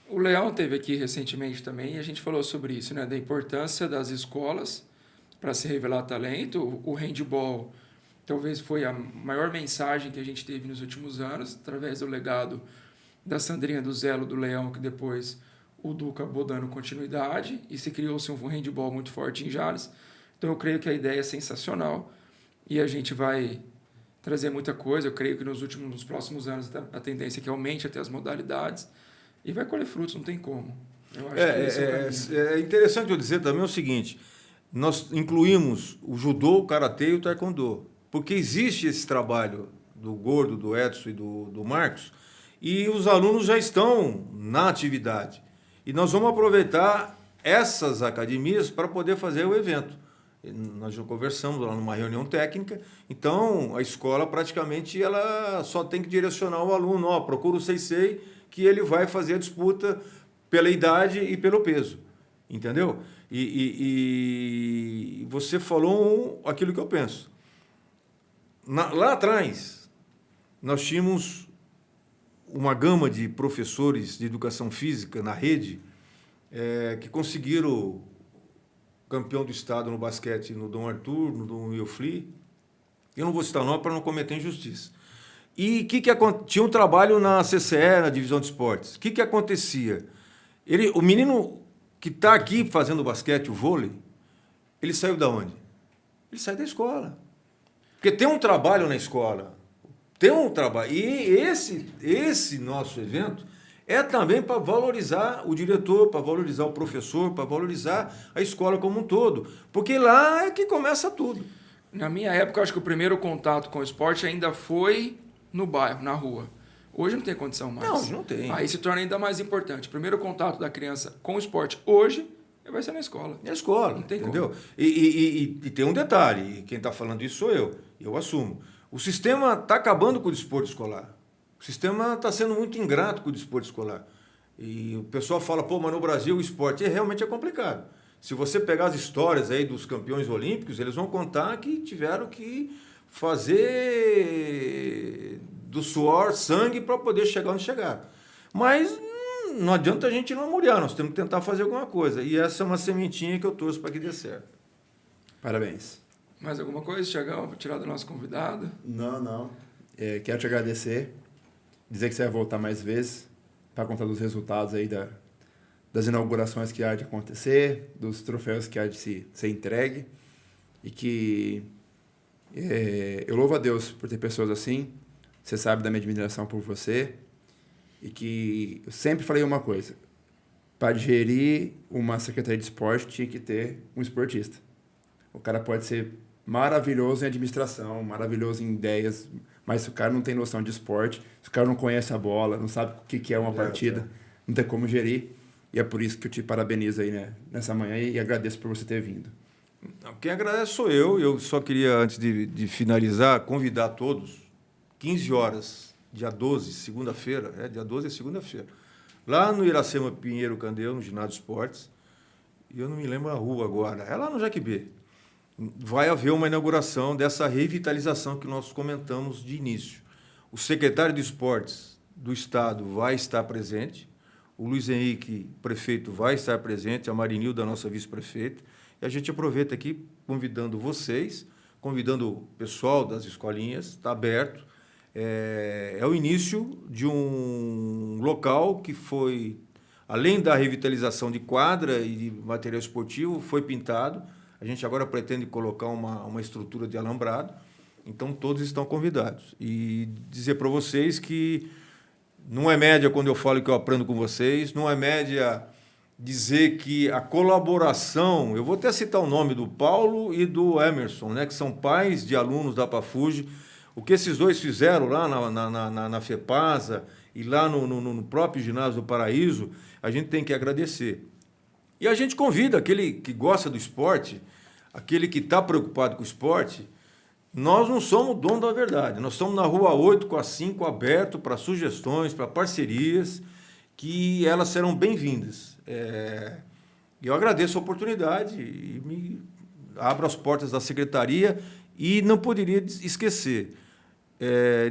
Speaker 2: O Leão esteve aqui recentemente também e a gente falou sobre isso, né? Da importância das escolas para se revelar talento. O handball talvez foi a maior mensagem que a gente teve nos últimos anos, através do legado da Sandrinha do Zelo, do Leão, que depois o Du acabou dando continuidade e se criou-se um handball muito forte em Jales. Então eu creio que a ideia é sensacional e a gente vai trazer muita coisa. Eu creio que nos próximos anos a tendência é que aumente até as modalidades e vai colher frutos, não tem como. Eu acho que esse
Speaker 3: é interessante eu dizer também o seguinte: nós incluímos o judô, o karatê e o taekwondo, porque existe esse trabalho do Gordo, do Edson e do Marcos, e os alunos já estão na atividade. E nós vamos aproveitar essas academias para poder fazer o evento. Nós já conversamos lá numa reunião técnica, então a escola praticamente ela só tem que direcionar o aluno, procura o Seisei, que ele vai fazer a disputa pela idade e pelo peso, entendeu? E você falou aquilo que eu penso. Lá atrás, nós tínhamos uma gama de professores de educação física na rede que conseguiram campeão do estado no basquete no Dom Arthur, no Dom Eufli. Eu não vou citar o nome para não cometer injustiça. E tinha um trabalho na CCE, na divisão de esportes. O que acontecia? O menino que está aqui fazendo basquete, o vôlei, ele saiu da onde? Ele sai da escola. Porque tem um trabalho na escola. Tem um trabalho. E esse nosso evento é também para valorizar o diretor, para valorizar o professor, para valorizar a escola como um todo. Porque lá é que começa tudo.
Speaker 2: Na minha época, eu acho que o primeiro contato com o esporte ainda foi no bairro, na rua. Hoje não tem condição mais.
Speaker 3: Não, hoje não tem.
Speaker 2: Aí se torna ainda mais importante. O primeiro contato da criança com o esporte hoje vai ser na escola.
Speaker 3: Na escola,
Speaker 2: não tem
Speaker 3: entendeu?
Speaker 2: Como.
Speaker 3: E tem um detalhe, e quem está falando isso sou eu assumo. O sistema está acabando com o desporto escolar. O sistema está sendo muito ingrato com o desporto escolar. E o pessoal fala, mas no Brasil o esporte realmente é complicado. Se você pegar as histórias aí dos campeões olímpicos, eles vão contar que tiveram que fazer do suor, sangue para poder chegar onde chegaram. Mas não adianta a gente não muriar, nós temos que tentar fazer alguma coisa. E essa é uma sementinha que eu torço para que dê certo.
Speaker 1: Parabéns.
Speaker 2: Mais alguma coisa, Thiagão, para tirar do nosso convidado?
Speaker 1: Não. Quero te agradecer, dizer que você vai voltar mais vezes para contar dos resultados aí das inaugurações que há de acontecer, dos troféus que há de ser entregue, e que eu louvo a Deus por ter pessoas assim, você sabe da minha admiração por você, e que eu sempre falei uma coisa: para gerir uma secretaria de esporte tinha que ter um esportista. O cara pode ser maravilhoso em administração, maravilhoso em ideias, mas se o cara não tem noção de esporte, se o cara não conhece a bola, não sabe o que é uma partida, não tem como gerir. E é por isso que eu te parabenizo aí, né, nessa manhã, e agradeço por você ter vindo.
Speaker 3: Quem agradece sou eu. Eu só queria, antes de finalizar, convidar todos, 15 horas, dia 12, segunda-feira, dia 12 é segunda-feira, lá no Iracema Pinheiro Candeu, no Ginásio Esportes, e eu não me lembro a rua agora, é lá no Jaquibê. Vai haver uma inauguração dessa revitalização que nós comentamos de início. O secretário de Esportes do Estado vai estar presente, o Luiz Henrique, prefeito, vai estar presente, a Marinilda, nossa vice-prefeita, e a gente aproveita aqui convidando vocês, convidando o pessoal das escolinhas, está aberto. É o início de um local que foi, além da revitalização de quadra e de material esportivo, foi pintado. A gente agora pretende colocar uma estrutura de alambrado, então todos estão convidados. E dizer para vocês que não é média quando eu falo que eu aprendo com vocês, não é média dizer que a colaboração, eu vou até citar o nome do Paulo e do Emerson, né, que são pais de alunos da Pafuji, o que esses dois fizeram lá na FEPASA e lá no próprio Ginásio do Paraíso, a gente tem que agradecer. E a gente convida aquele que gosta do esporte, aquele que está preocupado com o esporte. Nós não somos o dono da verdade, nós estamos na Rua 8 com a 5 aberto para sugestões, para parcerias, que elas serão bem-vindas. Eu agradeço a oportunidade e me abro as portas da secretaria e não poderia esquecer,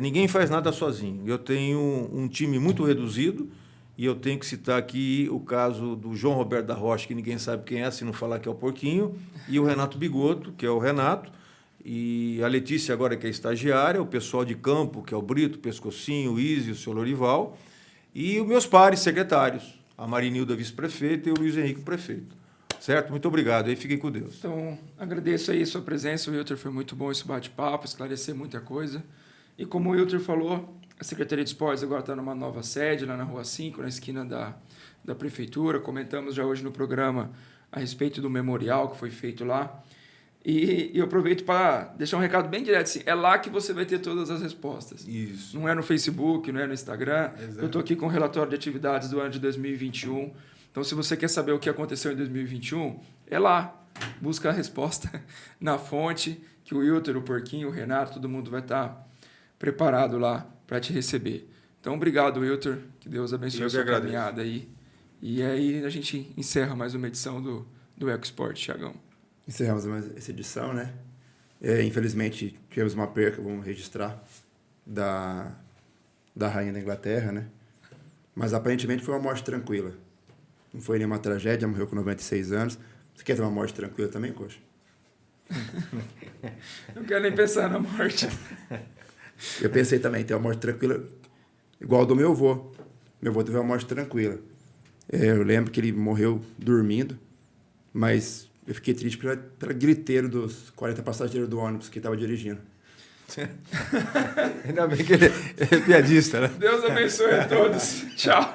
Speaker 3: ninguém faz nada sozinho. Eu tenho um time muito reduzido e eu tenho que citar aqui o caso do João Roberto da Rocha, que ninguém sabe quem é, se não falar que é o Porquinho, e o Renato Bigoto, que é o Renato, e a Letícia agora, que é estagiária, o pessoal de campo, que é o Brito, o Pescocinho, o Izzy, o seu Lorival, e os meus pares secretários, a Marinilda, vice-prefeita, e o Luiz Henrique, prefeito. Certo? Muito obrigado. Aí fiquem com Deus.
Speaker 2: Então, agradeço aí a sua presença, Wilter. Foi muito bom esse bate-papo, esclarecer muita coisa. E como o Wilter falou, a Secretaria de Esportes agora está numa nova sede, lá na Rua 5, na esquina da Prefeitura. Comentamos já hoje no programa a respeito do memorial que foi feito lá. E eu aproveito para deixar um recado bem direto. Assim, é lá que você vai ter todas as respostas.
Speaker 3: Isso.
Speaker 2: Não é no Facebook, não é no Instagram.
Speaker 3: Exato.
Speaker 2: Eu estou aqui com o relatório de atividades do ano de 2021. Então, se você quer saber o que aconteceu em 2021, é lá. Busca a resposta na fonte, que o Wilter, o Porquinho, o Renato, todo mundo vai estar preparado lá para te receber. Então, obrigado, Wilter. Que Deus abençoe a sua caminhada aí. E aí a gente encerra mais uma edição do EcoSport, Thiagão.
Speaker 1: Encerramos essa edição, né? Infelizmente, tivemos uma perca, vamos registrar, da rainha da Inglaterra, né? Mas aparentemente foi uma morte tranquila. Não foi nenhuma tragédia, morreu com 96 anos. Você quer ter uma morte tranquila também, Coxa?
Speaker 2: Não quero nem pensar na morte.
Speaker 1: Eu pensei também, ter uma morte tranquila, igual a do meu avô. Meu avô teve uma morte tranquila. Eu lembro que ele morreu dormindo, mas eu fiquei triste pela griteiro dos 40 passageiros do ônibus que estava dirigindo.
Speaker 3: Ainda bem que ele é piadista, né?
Speaker 2: Deus abençoe a todos. Tchau.